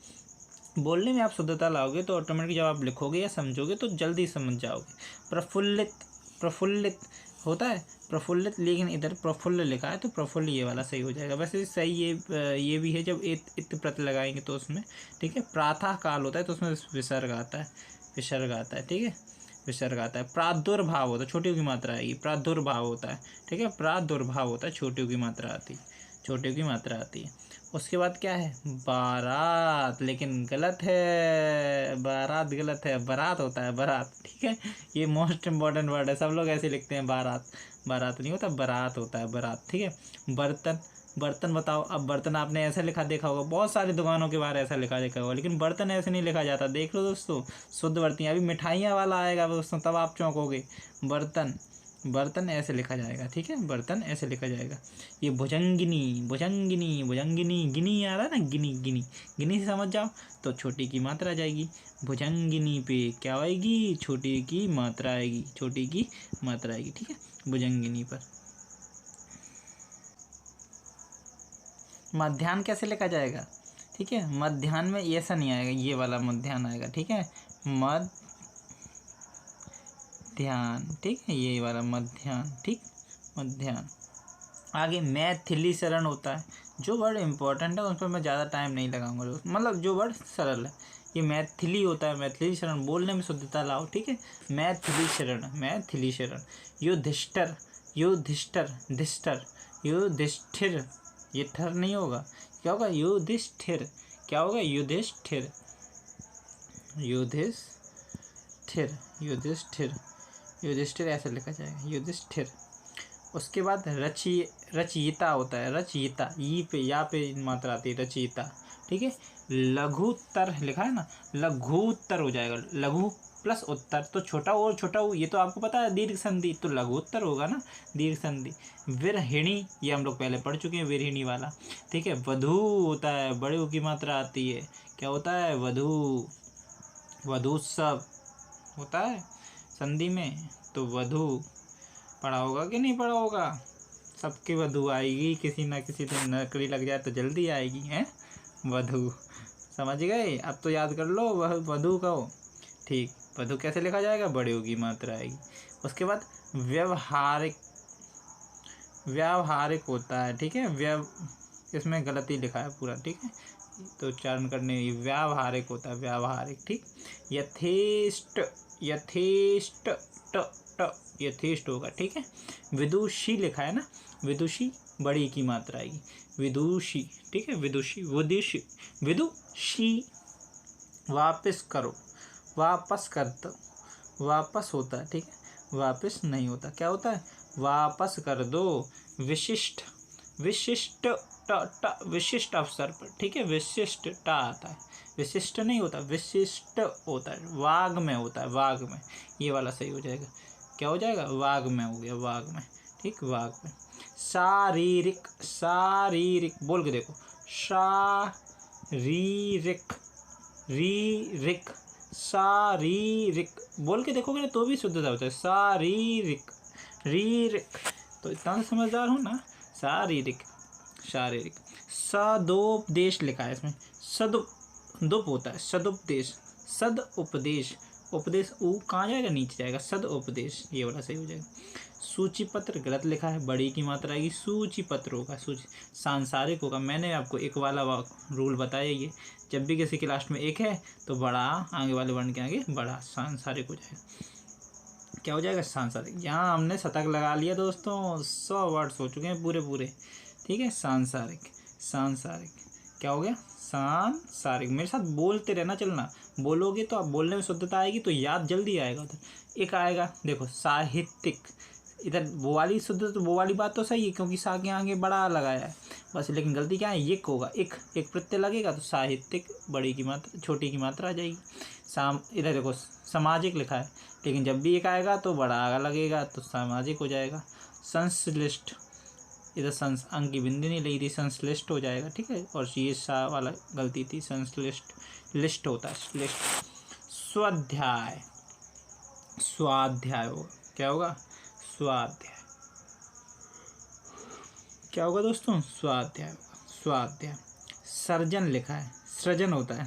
बोलने में आप शुद्धता लाओगे तो ऑटोमेटिक जब आप लिखोगे या समझोगे तो जल्दी समझ जाओगे। प्रफुल्लित, प्रफुल्लित होता है प्रफुल्लित, लेकिन इधर प्रफुल्ल लिखा है तो प्रफुल्ल ये वाला सही हो जाएगा। वैसे सही ये भी है, जब इत प्रत्यय लगाएंगे तो उसमें, ठीक है। प्रातः काल होता है तो उसमें विसर्ग आता है, विसर्ग आता है, ठीक है, विसर्ग आता है। प्रादुर्भाव होता है, छोटियों की मात्रा आएगी, प्रादुर्भाव होता है, ठीक है, प्रादुर्भाव होता है, छोटियों की मात्रा आती है, छोटियों की मात्रा आती है। उसके बाद क्या है? बारात, लेकिन गलत है, बारात गलत है, बारात होता है, बारात, ठीक है। ये मोस्ट इम्पॉर्टेंट वर्ड है, सब लोग ऐसे लिखते हैं बारात, बारात नहीं होता, बारात होता है, बारात, ठीक है। बर्तन, बर्तन बताओ, अब बर्तन आपने ऐसा लिखा देखा होगा, बहुत सारी दुकानों के बाहर ऐसा लिखा देखा होगा, लेकिन बर्तन ऐसे नहीं लिखा जाता, देख लो दोस्तों, शुद्ध बर्तन। अभी मिठाइयाँ वाला आएगा दोस्तों, तब आप चौंकोगे। बर्तन, बर्तन ऐसे लिखा जाएगा, ठीक है, बर्तन ऐसे लिखा जाएगा। ये भुजंगिनी, भुजंगिनी, भुजंगिनी, गिनी आ रहा है ना, गिनी, गिनी, गिनी से समझ जाओ तो छोटी की मात्रा आ जाएगी। भुजंगिनी पे क्या आएगी? छोटी की मात्रा आएगी, छोटी की मात्रा आएगी, ठीक है, भुजंगिनी पर। मध्याह्न कैसे लिखा जाएगा? ठीक है, मध्याह्न में ऐसा नहीं आएगा, ये वाला मध्याह्न आएगा, ठीक है, मध्याह्न, ठीक है, ये वाला मध्याह्न, ठीक, मध्याह्न। आगे मैथिली शरण होता है, जो वर्ड इंपॉर्टेंट है उस पर मैं ज़्यादा टाइम नहीं लगाऊंगा, मतलब जो वर्ड सरल है, ये मैथिली होता है, मैथिली शरण। बोलने में शुद्धता लाओ, ठीक है, मैथिली शरण, मैथिली शरण। युधिष्ठिर, युधिष्ठिर, धिष्ठिर, युधिष्ठिर, ये ठर नहीं होगा, क्या होगा? युधिष्ठिर, क्या होगा? युधिष्ठिर, युधिष्ठिर, युधिष्ठिर, युधिष्ठिर ऐसे लिखा जाएगा, युधिष्ठिर। उसके बाद रचयिता होता है, रचयिता, ई पे या पे मात्रा आती है, रचयिता, ठीक है। लघुत्तर लिखा है ना, लघुत्तर हो जाएगा, लघु प्लस उत्तर तो छोटा और छोटा हो, ये तो आपको पता है, दीर्घ संधि, तो लघुत्तर होगा ना, दीर्घ संधि। विरहिणी, ये हम लोग पहले पढ़ चुके हैं, विरहिणी वाला, ठीक है। वधू होता है, बड़े की मात्रा आती है, क्या होता है? वधू, वधूत्सव होता है संधि में, तो वधू पढ़ा होगा कि नहीं पढ़ा होगा? सबकी वधू आएगी, किसी ना किसी दिन नौकरी लग जाए तो जल्दी आएगी, हैं, वधू, समझ गए? अब तो याद कर लो, वह वधू कहो, ठीक। वधू कैसे लिखा जाएगा? बड़े की मात्रा आएगी। उसके बाद व्यवहारिक, व्यावहारिक होता है, ठीक है, इसमें गलती लिखा है पूरा, ठीक है, तो उच्चारण करने, व्यावहारिक होता है, व्यावहारिक, ठीक। यथेष्ट, यथेष्ट, यथेष्ट होगा, ठीक है। विदुषी लिखा है ना, विदुषी, बड़ी की मात्रा आएगी, विदुषी, ठीक है, विदुषी, विदुषी, विदुषी। वापस करो, वापस कर दो, वापस होता है, ठीक है, वापस नहीं होता, क्या होता है? वापस कर दो। विशिष्ट, विशिष्ट, विशिष्ट अवसर पर, ठीक है, विशिष्ट टा आता है, विशिष्ट नहीं होता, विशिष्ट होता है, वाग में होता है, वाग में, ये वाला सही हो जाएगा, क्या हो जाएगा? वाग में हो गया, वाग में, ठीक, वाग में। शारीरिक, शारीरिक, बोल के देखो, शारीरिक, रीरिक, शारीरिक, बोल के देखोगे ना तो भी शुद्धता होता है, शारीरिक, रीरिक, तो इतना समझदार हो ना, शारीरिक, शारीरिक। सदुपदेश लिखा है इसमें, सदुप होता है, सदुपदेश, सद उपदेश, उपदेश ऊ कहाँ जाएगा, नीचे जाएगा, सद उपदेश ये वाला सही हो जाएगा। सूची पत्र गलत लिखा है, बड़ी की मात्रा आएगी, सूची पत्र होगा, सूची सांसारिक होगा। मैंने आपको एक वाला रूल बताया, ये जब भी किसी के लास्ट में एक है तो बड़ा, आगे वाले वर्ण के आगे बड़ा, सांसारिक हो जाएगा। क्या हो जाएगा, सांसारिक। यहाँ हमने शतक लगा लिया दोस्तों, 100 वर्ड्स हो चुके हैं पूरे पूरे, ठीक है। सांसारिक, सांसारिक क्या हो गया, सांसारिक। मेरे साथ बोलते रहना, चलना, बोलोगे तो आप बोलने में शुद्धता आएगी तो याद जल्दी आएगा। उधर एक आएगा देखो साहित्यिक, इधर वो वाली शुद्ध, तो वो वाली बात तो सही है क्योंकि सा के आगे बड़ा लगाया है बस, लेकिन गलती क्या है, एक होगा, एक प्रत्यय लगेगा तो साहित्यिक, बड़ी की मात्रा, छोटी की मात्रा आ जाएगी। इधर देखो सामाजिक लिखा है, लेकिन जब भी एक आएगा तो बड़ा आगा लगेगा तो सामाजिक हो जाएगा। संश्लिष्ट, इधर अंक की बिंदी नहीं लगी थी, संश्लिष्ट हो जाएगा, ठीक है। और ये सा वाला गलती थी, संश्लिष्ट, लिस्ट होता है लिस्ट। स्वाध्याय, स्वाध्याय होगा, क्या होगा, स्वाध्याय। क्या होगा दोस्तों, स्वाध्याय होगा, स्वाध्याय। सर्जन लिखा है, सृजन होता है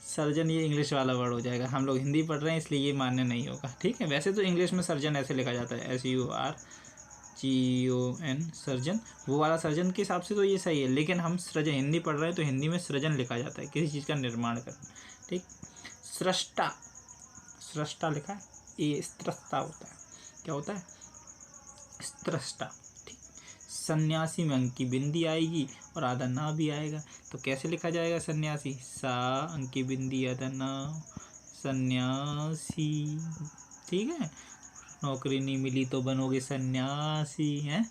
सर्जन ये इंग्लिश वाला वर्ड हो जाएगा, हम लोग हिंदी पढ़ रहे हैं इसलिए ये मान्य नहीं होगा, ठीक है। वैसे तो इंग्लिश में सर्जन ऐसे लिखा जाता है, SURGON, सर्जन, वो वाला सर्जन के हिसाब से तो ये सही है, लेकिन हम सृजन हिंदी पढ़ रहे हैं तो हिंदी में सृजन लिखा जाता है, किसी चीज़ का निर्माण करना, ठीक। सृष्टा, सृष्टा लिखा है, ये स्त्रष्टा होता है, क्या होता है, स्त्रष्टा, ठीक। सन्यासी में अंक की बिंदी आएगी और आधा ना भी आएगा, तो कैसे लिखा जाएगा सन्यासी, सा अंक की बिंदी आधा ना, सन्यासी, ठीक है। नौकरी नहीं मिली तो बनोगे सन्यासी, हैं,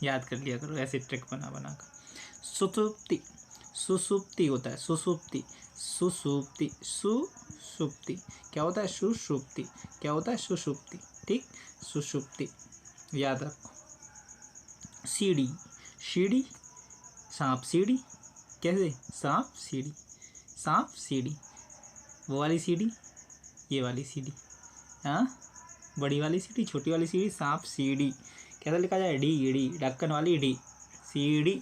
याद कर लिया करो ऐसे ट्रिक बना बना कर। सुसुप्ति, सुसुप्ति होता है, सुसुप्ति, सुसुप्ति, सुसुप्ति क्या होता है, सुसुप्ति, क्या होता है, सुसुप्ति, ठीक, सुसुप्ति याद रखो। सीढ़ी, सीढ़ी, सांप सीढ़ी, कैसे, सांप सीढ़ी, सांप सीढ़ी, वो वाली सीढ़ी, ये वाली सीढ़ी, हाँ, बड़ी वाली सीढ़ी, छोटी वाली सीढ़ी, सांप सीढ़ी, कैसे लिखा जाए, डी, डी, ढक्कन वाली डी, सीढ़ी,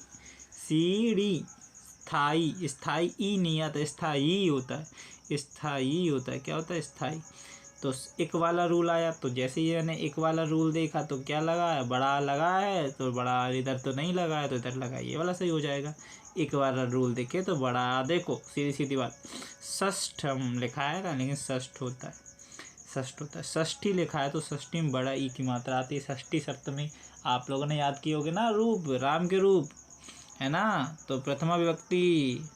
सीढ़ी। स्थाई, स्थाई ई नहीं आता, स्थाई होता है, स्थाई होता है, क्या होता है, स्थाई। तो एक वाला रूल आया, तो जैसे ही मैंने एक वाला रूल देखा तो क्या लगा है, बड़ा लगा है, तो बड़ा इधर तो नहीं लगा है तो इधर लगा, ये वाला सही हो जाएगा। एक वाला रूल देखे तो बड़ा, देखो सीधी सीधी बात। षष्ठम लिखा है ना, लेकिन षष्ठ होता है, षष्ठ होता है। षष्ठी लिखा है तो षष्ठी में बड़ा ई की मात्रा आती है। षष्ठी सप्तमी आप लोगों ने याद किए होगे ना, रूप, राम के रूप है ना, तो प्रथमा विभक्ति,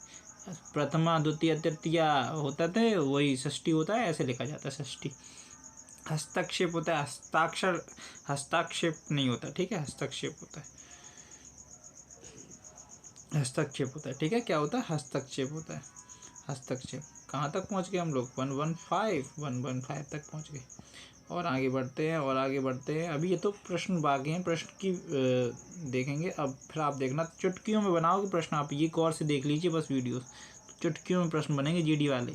प्रथमा द्वितीय तृतीया होता थे, वही षष्ठी होता है, ऐसे लिखा जाता है षष्ठी। हस्तक्षेप होता है, हस्ताक्षर, हस्ताक्षेप नहीं होता, ठीक है, हस्तक्षेप होता है, हस्तक्षेप होता है, ठीक है। क्या होता है, हस्तक्षेप होता है, हस्तक्षेप। कहाँ तक पहुँच गए हम लोग, 115 तक पहुँच गए। और आगे बढ़ते हैं, और आगे बढ़ते हैं। अभी ये तो प्रश्न बाकी हैं, प्रश्न की देखेंगे। अब फिर आप देखना चुटकियों में बनाओगे प्रश्न, आप ये गौर से देख लीजिए बस वीडियो, चुटकियों में प्रश्न बनेंगे जीडी वाले।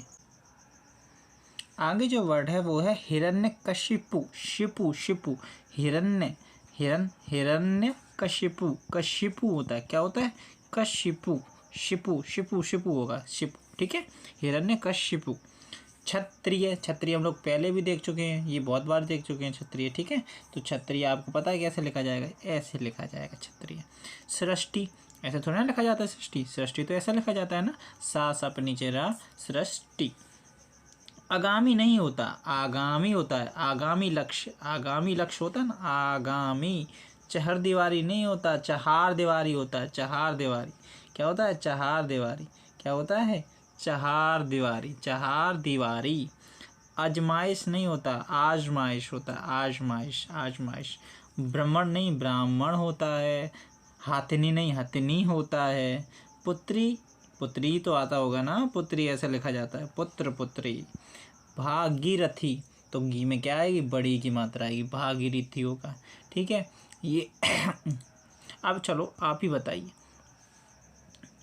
आगे जो वर्ड है वो है हिरण्यकशिपु, शिपु, शिपु, हिरण्य, हिरण्य कशिपु, कशिपु होता है, क्या होता है, कशिपु, शिपु, शिपु, शिपु होगा, शिपु, ठीक है, हिरण्यकशिपु। क्षत्रिय, क्षत्रिय हम लोग पहले भी देख चुके हैं, ये बहुत बार देख चुके हैं क्षत्रिय, ठीक है। तो क्षत्रिय आपको पता है कैसे लिखा जाएगा, ऐसे लिखा जाएगा क्षत्रिय। सृष्टि, ऐसे थोड़ा ना लिखा जाता है सृष्टि, सृष्टि तो ऐसा लिखा जाता है ना, सा सप नीचे रा, सृष्टि। आगामी नहीं होता, आगामी होता है, आगामी लक्ष्य, आगामी लक्ष्य होता है ना, आगामी। चहर दीवारी नहीं होता, चहार दीवारी होता है, चहार दीवारी, क्या होता है, चहार दीवारी, क्या होता है, चहार दीवारी, चहार दीवारी। आजमाइश नहीं होता, आजमाइश होता है, आजमाइश, आजमाइश। ब्राह्मण नहीं, ब्राह्मण होता है। हाथनी नहीं, हथनी होता है। पुत्री, पुत्री तो आता होगा ना, पुत्री ऐसे लिखा जाता है, पुत्र, पुत्री। भागीरथी, तो घी में क्या आएगी, बड़ी की मात्रा आएगी, भागीरथी होगा, ठीक है। ये अब चलो आप ही बताइए,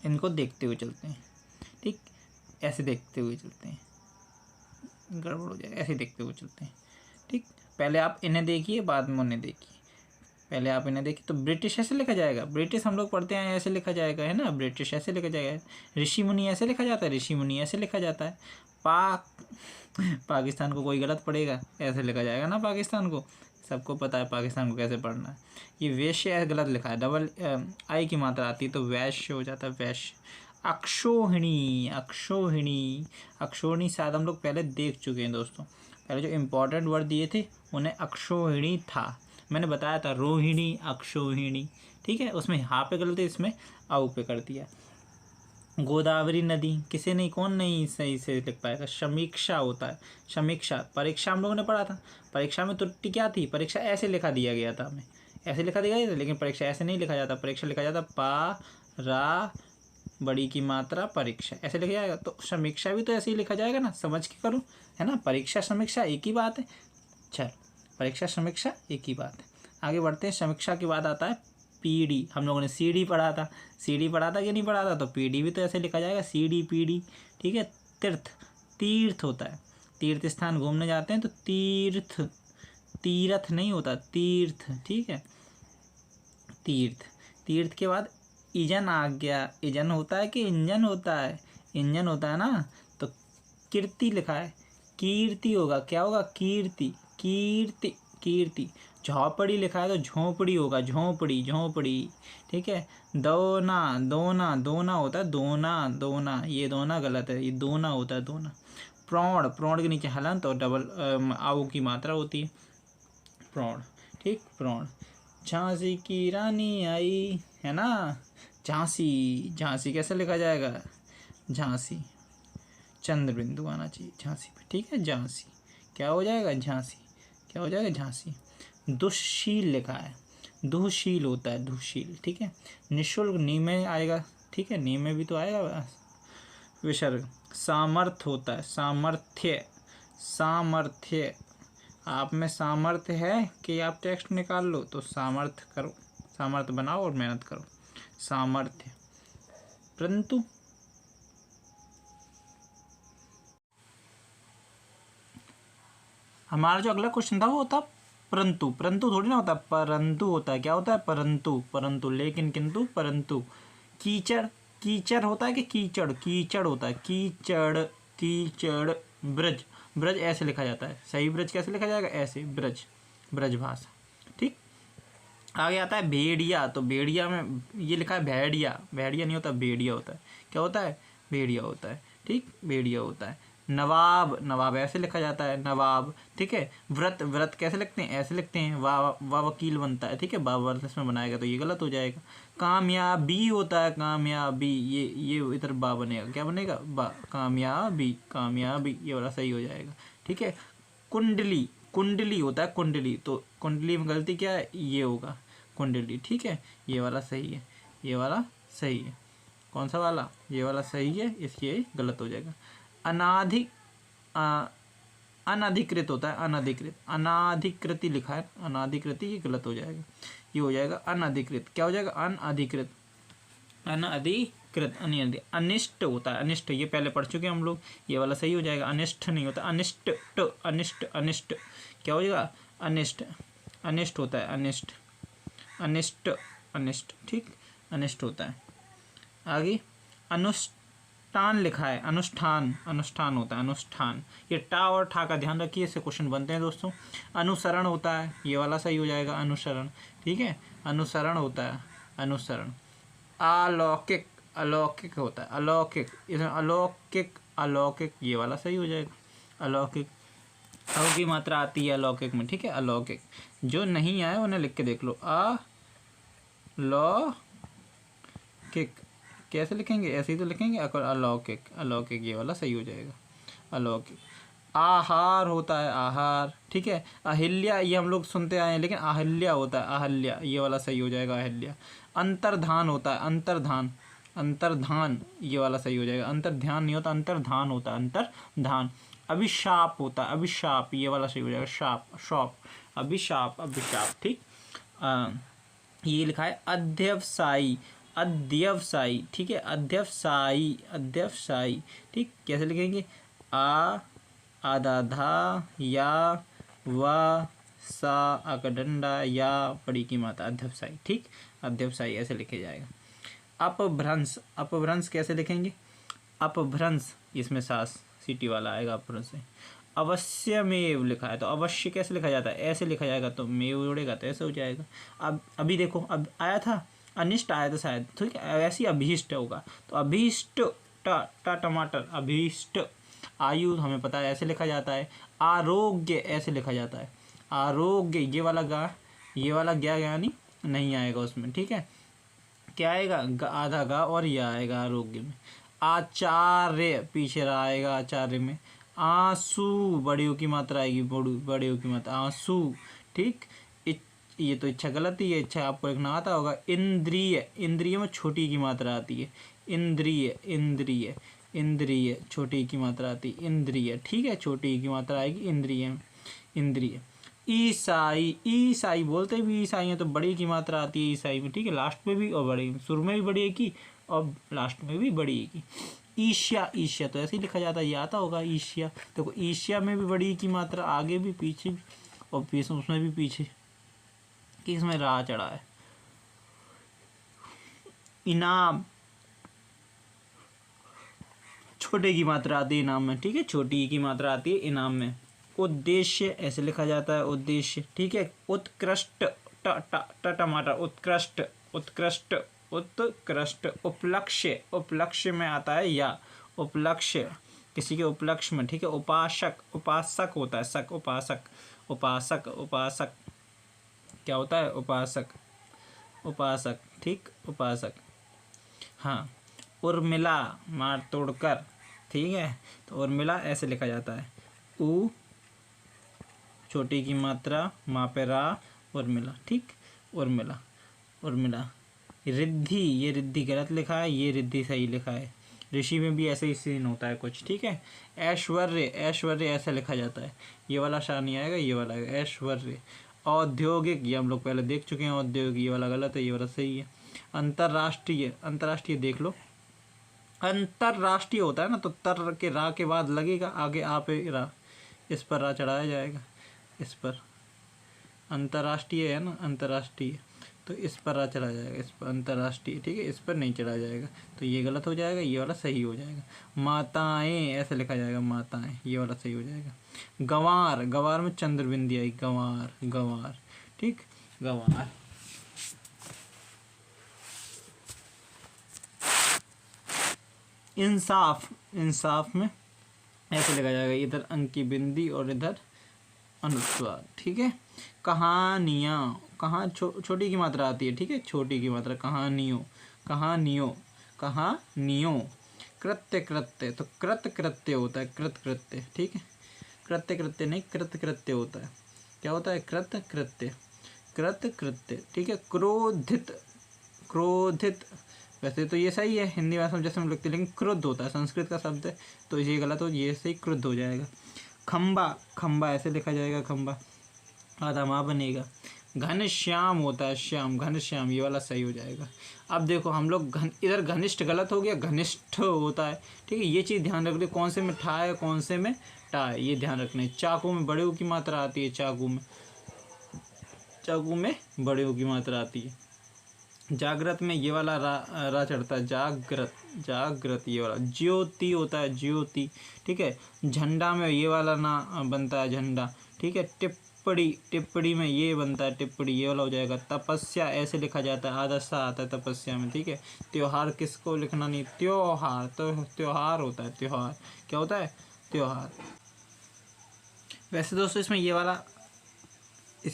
इनको देखते हुए चलते हैं, ठीक, ऐसे देखते हुए चलते हैं, गड़बड़ हो जाएगा, ऐसे देखते हुए चलते हैं, ठीक। पहले आप इन्हें देखिए, बाद में उन्हें देखिए। पहले आप इन्हें देखिए तो ब्रिटिश ऐसे लिखा जाएगा, ब्रिटिश हम लोग पढ़ते हैं ऐसे लिखा जाएगा, है ना, ब्रिटिश ऐसे लिखा जाएगा। ऋषि मुनि ऐसे लिखा जाता है, ऋषि मुनि ऐसे लिखा जाता है। पाकिस्तान को कोई गलत पढ़ेगा, ऐसे लिखा जाएगा ना पाकिस्तान को, सबको पता है पाकिस्तान को कैसे पढ़ना है। ये वैश्य गलत लिखा है, डबल आई की मात्रा आती है तो वैश्य हो जाता है, वैश्य। अक्षोहिणी, अक्षोहिणी, अक्षोहिणी शायद हम लोग पहले देख चुके हैं दोस्तों, पहले जो इम्पोर्टेंट वर्ड दिए थे उन्हें अक्षोहिणी था, मैंने बताया था रोहिणी अक्षोहिणी, ठीक है, उसमें हाँ पे गलत है, इसमें आऊ पे कर दिया। गोदावरी नदी, किसे नहीं, कौन नहीं सही से लिख पाएगा, समीक्षा होता है, समीक्षा। परीक्षा हम लोगों ने पढ़ा था, परीक्षा में त्रुटि क्या थी, परीक्षा ऐसे लिखा दिया गया था हमें, ऐसे लिखा दिया गया था, लेकिन परीक्षा ऐसे नहीं लिखा जाता, परीक्षा लिखा जाता पा रा बड़ी की मात्रा परीक्षा, ऐसे लिखा जाएगा। तो समीक्षा भी तो ऐसे ही लिखा जाएगा ना, समझ के करो, है ना, परीक्षा समीक्षा एक ही बात है। चल, परीक्षा समीक्षा एक ही बात है। आगे बढ़ते हैं, समीक्षा के बाद आता है पीढ़ी, हम लोगों ने सीढ़ी पढ़ा था, सीढ़ी पढ़ा था कि नहीं पढ़ा था, तो पीढ़ी भी तो ऐसे लिखा जाएगा, सीढ़ी पीढ़ी, ठीक है। तीर्थ, तीर्थ होता है, तीर्थ स्थान घूमने जाते हैं तो तीर्थ, तीर्थ नहीं होता, तीर्थ, ठीक है, तीर्थ। तीर्थ के बाद ईजन आ गया, ईजन होता है कि इंजन होता है, इंजन होता है ना, तो कीर्ति लिखा है, कीर्ति होगा, क्या होगा, कीर्ति, कीर्ति, कीर्ति। झोपड़ी लिखा है तो झोपड़ी होगा, झोपड़ी, झोपड़ी, ठीक है। दोना, दोना, दोना होता है दोना, दोना, ये दोना गलत है, ये दोना होता है, दोना। प्रौढ़, प्रौढ़ के नीचे हलंत और डबल आऊ की मात्रा होती है, प्रौढ़, ठीक, प्रौढ़। झांसी की रानी आई, है ना, झांसी, झांसी कैसे लिखा जाएगा, झांसी, चंद्र बिंदु आना चाहिए झांसी पे, ठीक है, झांसी, क्या हो जाएगा, झांसी, क्या हो जाएगा, झांसी। दुःशील लिखा है, दुःशील होता है, दुःशील, ठीक है। निःशुल्क, नी में आएगा, ठीक है, नी में भी तो आएगा विसर्ग। सामर्थ्य होता है, सामर्थ्य, सामर्थ्य, आप में सामर्थ्य है कि आप टेक्स्ट निकाल लो, तो सामर्थ्य करो, सामर्थ्य बनाओ और मेहनत करो, सामर्थ्य। परंतु, हमारा जो अगला क्वेश्चन था वो होता परंतु, परंतु थोड़ी ना होता, परंतु होता है, क्या होता है, परंतु, परंतु, लेकिन, किंतु, परंतु। कीचड़, कीचड़ होता है कि कीचड़, कीचड़ होता है, कीचड़, कीचड़। ब्रज, ब्रज ऐसे लिखा जाता है, सही ब्रज कैसे लिखा जाएगा, ऐसे, ब्रज, ब्रज भाषा, ठीक। आगे आता है भेड़िया, तो भेड़िया में ये लिखा है भेड़िया, भेड़िया नहीं होता, भेड़िया होता है, क्या होता है, भेड़िया होता है, ठीक, भेड़िया होता है। नवाब, नवाब ऐसे लिखा जाता है, नवाब, ठीक है। व्रत, व्रत कैसे लिखते हैं, ऐसे लिखते हैं, वाह वकील बनता है, ठीक है, वर्त इसमें बनाएगा तो ये गलत हो जाएगा। कामयाबी होता है, कामयाबी, ये इधर बा बनेगा, क्या बनेगा, बा, कामयाबी, कामयाबी, ये वाला सही हो जाएगा, ठीक है। कुंडली, कुंडली होता है, कुंडली, तो कुंडली में गलती क्या है, ये होगा, कुंडली, ठीक है, ये वाला सही है, ये वाला सही है, कौन सा वाला, ये वाला सही है, इसलिए गलत हो जाएगा। अनधिकृत होता है, अनधिकृत, अनाधिकृति लिखा है, अनाधिकृति, ये गलत हो जाएगा, ये हो जाएगा अनधिकृत, क्या हो जाएगा, अनधिकृत, अनधिकृत, अनिष्ट होता है, अनिष्ट, ये पहले पढ़ चुके हैं हम लोग, ये वाला सही हो जाएगा। अनिष्ट नहीं होता, अनिष्ट, अनिष्ट, अनिष्ट, क्या हो जाएगा, अनिष्ट, अनिष्ट होता है, अनिष्ट, अनिष्ट, अनिष्ट, ठीक, अनिष्ट होता है। आगे अनुष्ठान लिखा है, अनुष्ठान, अनुष्ठान होता है, अनुष्ठान, ये टा और ठा का ध्यान रखिए, इससे क्वेश्चन बनते हैं दोस्तों। अनुसरण होता है, ये वाला सही हो जाएगा, अनुसरण, ठीक है, अनुसरण होता है, अनुसरण। अलौकिक, अलौकिक होता है, अलौकिक, इसमें अलौकिक, अलौकिक, ये वाला सही हो जाएगा, अलौकिक, अ की मात्रा आती है अलौकिक में, ठीक है, अलौकिक। जो नहीं आया उन्हें लिख के देख लो, अलौकिक, कैसे लिखेंगे, ऐसे ही तो लिखेंगे, अलौकिक, अलौकिक, ये वाला सही हो जाएगा, अलौकिक। आहार होता है, आहार, ठीक है। अहिल्या, ये हम लोग सुनते आए हैं, लेकिन अहिल्या होता है, अहिल्या, ये वाला सही हो जाएगा, अहिल्या। अंतर्धान होता है, अंतर्धान, अंतर्धान, ये वाला सही हो जाएगा, अंतर्ध्यान नहीं होता, अंतर्धान होता है, अंतर्धान। अभिशाप होता है, अभिशाप, ये वाला सही हो जाएगा, शाप, शॉप, अभिशाप, अभिशाप, ठीक। ये लिखा है अध्यवसायी, अध्यवसायी, ठीक है, अध्यवसायी, अध्यवसायी, ठीक, कैसे लिखेंगे, आधा धा या वा सा आका डंडा, या बड़ी की मात्रा अध्यवसायी, ठीक, अध्यवसायी ऐसे लिखे जाएगा। अपभ्रंश, अपभ्रंश कैसे लिखेंगे? अपभ्रंश इसमें सास सीटी वाला आएगा अपभ्रंश से। अवश्यमेव लिखा है तो अवश्य कैसे लिखा जाता है? ऐसे लिखा जाएगा, तो मेव उड़ेगा तो ऐसे हो जाएगा। अब अभी देखो, अब आया था अनिष्ट आया था शायद, ठीक है, ऐसी अभीष्ट होगा तो अभीष्ट टा टमाटर, अभीष्ट। आयु हमें पता है ऐसे लिखा जाता है। आरोग्य ऐसे लिखा जाता है, आरोग्य, ये वाला गा, ये वाला ज्ञा ज्ञानी नहीं आएगा उसमें, ठीक है। क्या आएगा? आधा गा और यह आएगा आरोग्य में। आचार्य पीछे रहा आएगा आचार्य में। आंसू बड़ियों की मात्रा आएगी, बड़ियों की मात्रा आंसू, ठीक। ये तो इच्छा गलत ही है, इच्छा आपको लिखना आता होगा। इंद्रिय, इंद्रिय में छोटी की मात्रा आती है, इंद्रिय, इंद्रिय, इंद्रिय छोटी की मात्रा आती है, इंद्रिय, ठीक है, छोटी की मात्रा आएगी इंद्रिय, इंद्रिय। ईसाई, ईसाई बोलते भी ईसाई हैं तो बड़ी की मात्रा आती है ईसाई में, ठीक है, लास्ट में भी और बड़ी, शुरू में भी बड़ी एक की और लास्ट में भी बड़ी एक की। ईशिया, ईशिया तो ऐसे ही लिखा जाता है, ये आता होगा ईशिया। देखो ईशिया में भी बड़ी की मात्रा आगे भी पीछे भी और पीछे उसमें भी पीछे, कि इसमें राह चढ़ा है। इनाम, छोटे की मात्रा आती है इनाम में, ठीक है, छोटी की मात्रा आती है इनाम में। उद्देश्य ऐसे लिखा जाता है, उद्देश्य, ठीक है। उत्कृष्ट, टमाटर, उत्कृष्ट, उत्कृष्ट, उत्कृष्ट। उपलक्ष्य, उपलक्ष्य में आता है या, उपलक्ष्य किसी के उपलक्ष्य में, ठीक है। उपासक, उपासक होता है, सक, उपासक, उपासक, उपासक क्या होता है? उपासक, उपासक, ठीक, उपासक। हाँ, उर्मिला मार तोड़कर, ठीक है, तो उर्मिला ऐसे लिखा जाता है, उ छोटी की मात्रा माँ पे रा, उर्मिला, ठीक, उर्मिला, उर्मिला। रिद्धि, ये रिद्धि गलत लिखा है, ये रिद्धि सही लिखा है। ऋषि में भी ऐसे ही सीन होता है कुछ, ठीक है। ऐश्वर्य, ऐश्वर्य ऐसे लिखा जाता है, ये वाला शाह नहीं आएगा, ये वाला आएगा, ऐश्वर्य। औद्योगिक, ये हम लोग पहले देख चुके हैं, औद्योगिक ये वाला गलत है, ये वाला सही है। अंतर्राष्ट्रीय, अंतर्राष्ट्रीय देख लो, अंतर्राष्ट्रीय होता है ना तो तर के रा के बाद लगेगा आगे आ पे रा, इस पर रा चढ़ाया जाएगा, इस पर। अंतर्राष्ट्रीय है ना, अंतर्राष्ट्रीय, तो इस पर रा चढ़ा जाएगा, इस पर अंतर्राष्ट्रीय, ठीक है, इस पर नहीं चढ़ा जाएगा, तो ये गलत हो जाएगा, ये वाला सही हो जाएगा। माताएं ऐसे लिखा जाएगा, माताएं, ये वाला सही हो जाएगा। गंवार, गंवार में चंद्र बिंदी आई, गंवार, गंवार, ठीक, गंवार। इंसाफ, इंसाफ में ऐसे लिखा जाएगा, इधर अंक की बिंदी और इधर अनुस्वार, ठीक है। कहानियाँ, कहाँ छोटी की मात्रा आती है, ठीक है, छोटी की मात्रा, कहानियों, कहानियों, कहानियों। कृत्य, कृत्य तो कृत कृत्य होता है, कृत कृत्य, ठीक है, कृत्य कृत्य नहीं, कृत कृत्य होता है। क्या होता है? कृत कृत्य, कृत कृत्य, ठीक है। क्रोधित, क्रोधित वैसे तो ये सही है हिंदी भाषा में जैसे हम लिखते, लेकिन क्रुद्ध होता है, संस्कृत का शब्द है तो ये गलत हो, ये सही क्रुद्ध हो जाएगा। खम्बा, खम्बा ऐसे लिखा जाएगा, खम्बा, आधा माँ बनेगा। घनश्याम होता है, श्याम, घनश्याम, ये वाला सही हो जाएगा। अब देखो हम लोग इधर घनिष्ठ गलत हो गया, घनिष्ठ होता है, ठीक है, ये चीज़ ध्यान रख लो, कौन से में ठा है कौन से में टा है, ये ध्यान रखना है। चाकू में बड़े की मात्रा आती है, चाकू में, चाकू में बड़े की मात्रा आती है। जागृत में ये वाला रा चढ़ता है, जागृत, जागृत, ये वाला। ज्योति होता है, ज्योति, ठीक है। झंडा में ये वाला ना बनता है, झंडा, ठीक है। टिप्पणी, टिप्पणी में ये बनता है, टिप्पणी, ये वाला हो जाएगा। तपस्या ऐसे लिखा जाता है, आधा सा आता है तपस्या में, ठीक है। त्योहार किसको लिखना नहीं, त्योहार, तो त्योहार होता है, त्योहार क्या होता है, त्योहार। वैसे दोस्तों इसमें ये वाला,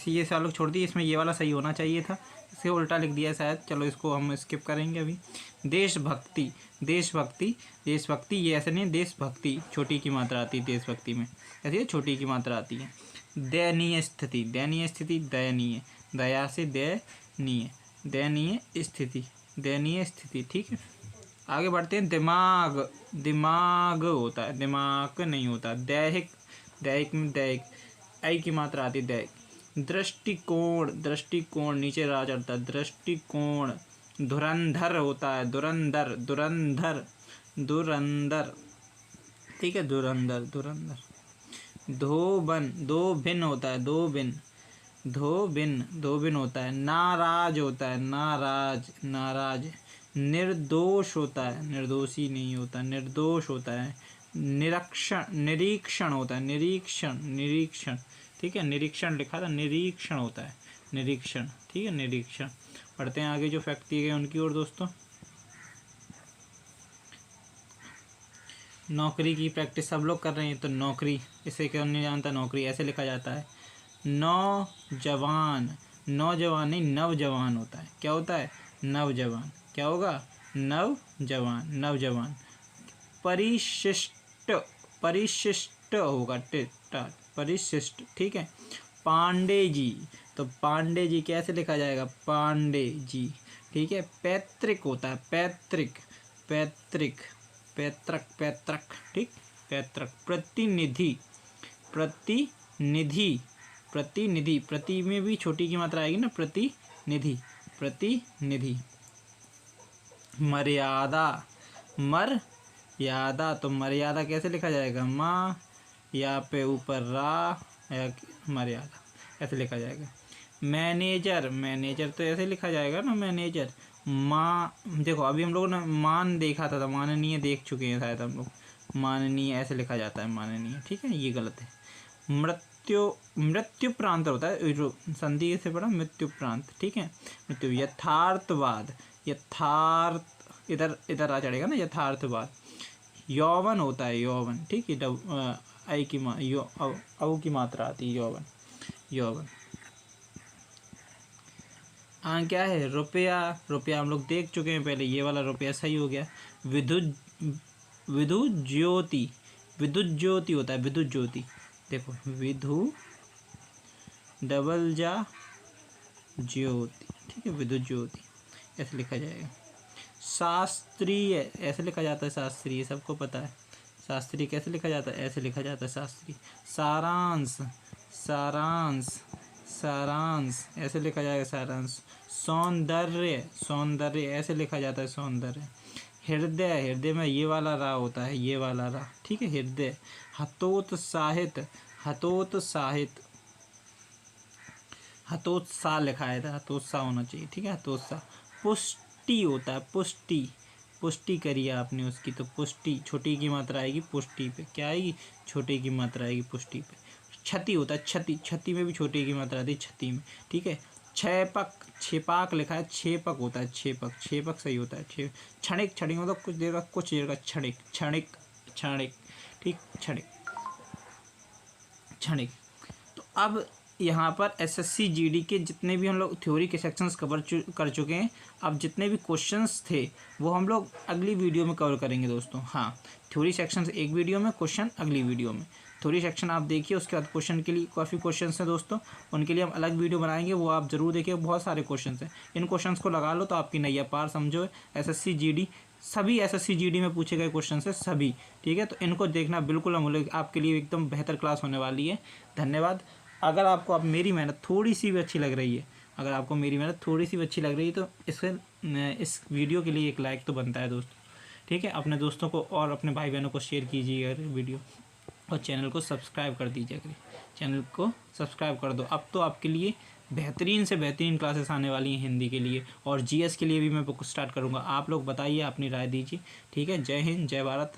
ये साल लोग छोड़ दिए, इसमें ये वाला सही होना चाहिए था, इसे उल्टा लिख दिया शायद, चलो इसको हम स्किप करेंगे अभी। देशभक्ति, देशभक्ति, देशभक्ति ये ऐसे नहीं, देशभक्ति छोटी की मात्रा आती है देशभक्ति में, ऐसे छोटी की मात्रा आती है। दयनीय स्थिति, दयनीय स्थिति, दयनीय, दया से दयनीय, दयनीय स्थिति, दयनीय स्थिति, ठीक है। आगे बढ़ते हैं। दिमाग, दिमाग होता है, दिमाग नहीं होता। दैहिक, दैहिक में दैहिक, आई की मात्रा आती है, दैहिक। दृष्टिकोण, दृष्टिकोण नीचे रा चढ़ता है, दृष्टिकोण। धुरंधर होता है, धुरंधर, धुरंधर, धुरंधर, ठीक है, धुरंधर, धुरंधर। धोबन, दो भिन्न होता है, दो भिन्न, धोबिन होता है। नाराज होता है, नाराज। निर्दोष होता है, निर्दोषी नहीं होता, निर्दोष होता है। निरीक्षण होता है, निरीक्षण। ठीक है, निरीक्षण लिखा था, निरीक्षण होता है, निरीक्षण। ठीक है, निरीक्षण। पढ़ते हैं आगे जो फैक्ट दिए गए उनकी ओर दोस्तों। नौकरी की प्रैक्टिस सब लोग कर रहे हैं, तो नौकरी, इसे कौन नहीं जानता, नौकरी ऐसे लिखा जाता है। नौजवान नहीं, नवजवान होता है। क्या होता है, नवजवान। क्या होगा, नवजवान। परिशिष्ट होगा, परिशिष्ट। ठीक है। पांडे जी, तो पांडे जी कैसे लिखा जाएगा, पांडे जी। ठीक है। पैतृक होता है, पैतृक। ठीक, पैतृक। प्रतिनिधि, प्रति में भी छोटी की मात्रा आएगी ना, प्रतिनिधि। मर्यादा, तो मर्यादा कैसे लिखा जाएगा, माँ या पे ऊपर रा, या मर्यादा ऐसे लिखा जाएगा। मैनेजर तो ऐसे लिखा जाएगा ना, मैनेजर। माँ, देखो अभी हम लोगों ने मान देखा था, माननीय देख चुके हैं शायद हम लोग। माननीय ऐसे लिखा जाता है, माननीय। ठीक है, ये गलत है। मृत्यु प्रांत होता है, संधि से पढ़ा, मृत्यु प्रांत। ठीक है, मृत्यु। यथार्थवाद, इधर आ चढ़ेगा ना, यथार्थवाद। यौवन होता है, यौवन। ठीक है, अव की मात्रा आती है, यौवन। क्या है, रुपया हम लोग देख चुके हैं पहले, ये वाला रुपया सही हो गया। विद्युत ज्योति होता है, विद्युत ज्योति। देखो, विधु डबल जा ज्योति। ठीक है, विद्युत ज्योति ऐसे लिखा जाएगा। शास्त्रीय ऐसे लिखा जाता है, शास्त्रीय सबको पता है। शास्त्रीय कैसे लिखा जाता है, ऐसे लिखा जाता है, शास्त्रीय। सारांश ऐसे लिखा जाएगा, सारांश। सौंदर्य ऐसे लिखा जाता है, सौंदर्य। हृदय में ये वाला रा होता है, ये वाला रा। ठीक है, हृदय। हतोत्साहित हतोत्साह लिखा है था, हतोत्साह होना चाहिए। ठीक है, हतोत्साह। पुष्टि होता है, पुष्टि करिए आपने उसकी, तो पुष्टि छोटी की मात्रा आएगी, पुष्टि पे क्या आएगी, छोटी की मात्रा आएगी, पुष्टि पे। क्षति होता है, क्षति में भी छोटी की मात्रा आती है, क्षति में। ठीक है। छेपाक लिखा है, छेपक होता है, छेपक सही होता है। क्षणिक मतलब कुछ देर का, क्षणिक। ठीक, क्षणिक। तो अब यहाँ पर एसएससी जीडी के जितने भी हम लोग थ्योरी के सेक्शंस कवर कर चुके हैं। अब जितने भी क्वेश्चंस थे वो हम लोग अगली वीडियो में कवर करेंगे दोस्तों। हाँ, थ्योरी सेक्शंस एक वीडियो में, क्वेश्चन अगली वीडियो में। थ्योरी सेक्शन आप देखिए, उसके बाद क्वेश्चन के लिए काफ़ी क्वेश्चंस हैं दोस्तों, उनके लिए हम अलग वीडियो बनाएंगे, वो आप ज़रूर देखिए। बहुत सारे क्वेश्चंस हैं, इन क्वेश्चंस को लगा लो तो आपकी नैया पार, समझो। एसएससी जीडी, सभी एसएससी जीडी में पूछे गए क्वेश्चन है, सभी। ठीक है, तो इनको देखना बिल्कुल अमूल्य, आपके लिए एकदम बेहतर क्लास होने वाली है। धन्यवाद। अगर आपको अब मेरी मेहनत थोड़ी सी भी अच्छी लग रही है, तो इस वीडियो के लिए एक लाइक तो बनता है दोस्तों। ठीक है, अपने दोस्तों को और अपने भाई बहनों को शेयर कीजिए वीडियो, और चैनल को सब्सक्राइब कर दीजिए। चैनल को सब्सक्राइब कर दो। अब तो आपके लिए बेहतरीन से बेहतरीन क्लासेस आने वाली हैं हिंदी के लिए, और जीएस के लिए भी मैं बुक स्टार्ट करूँगा। आप लोग बताइए, अपनी राय दीजिए। ठीक है, जय हिंद, जय भारत।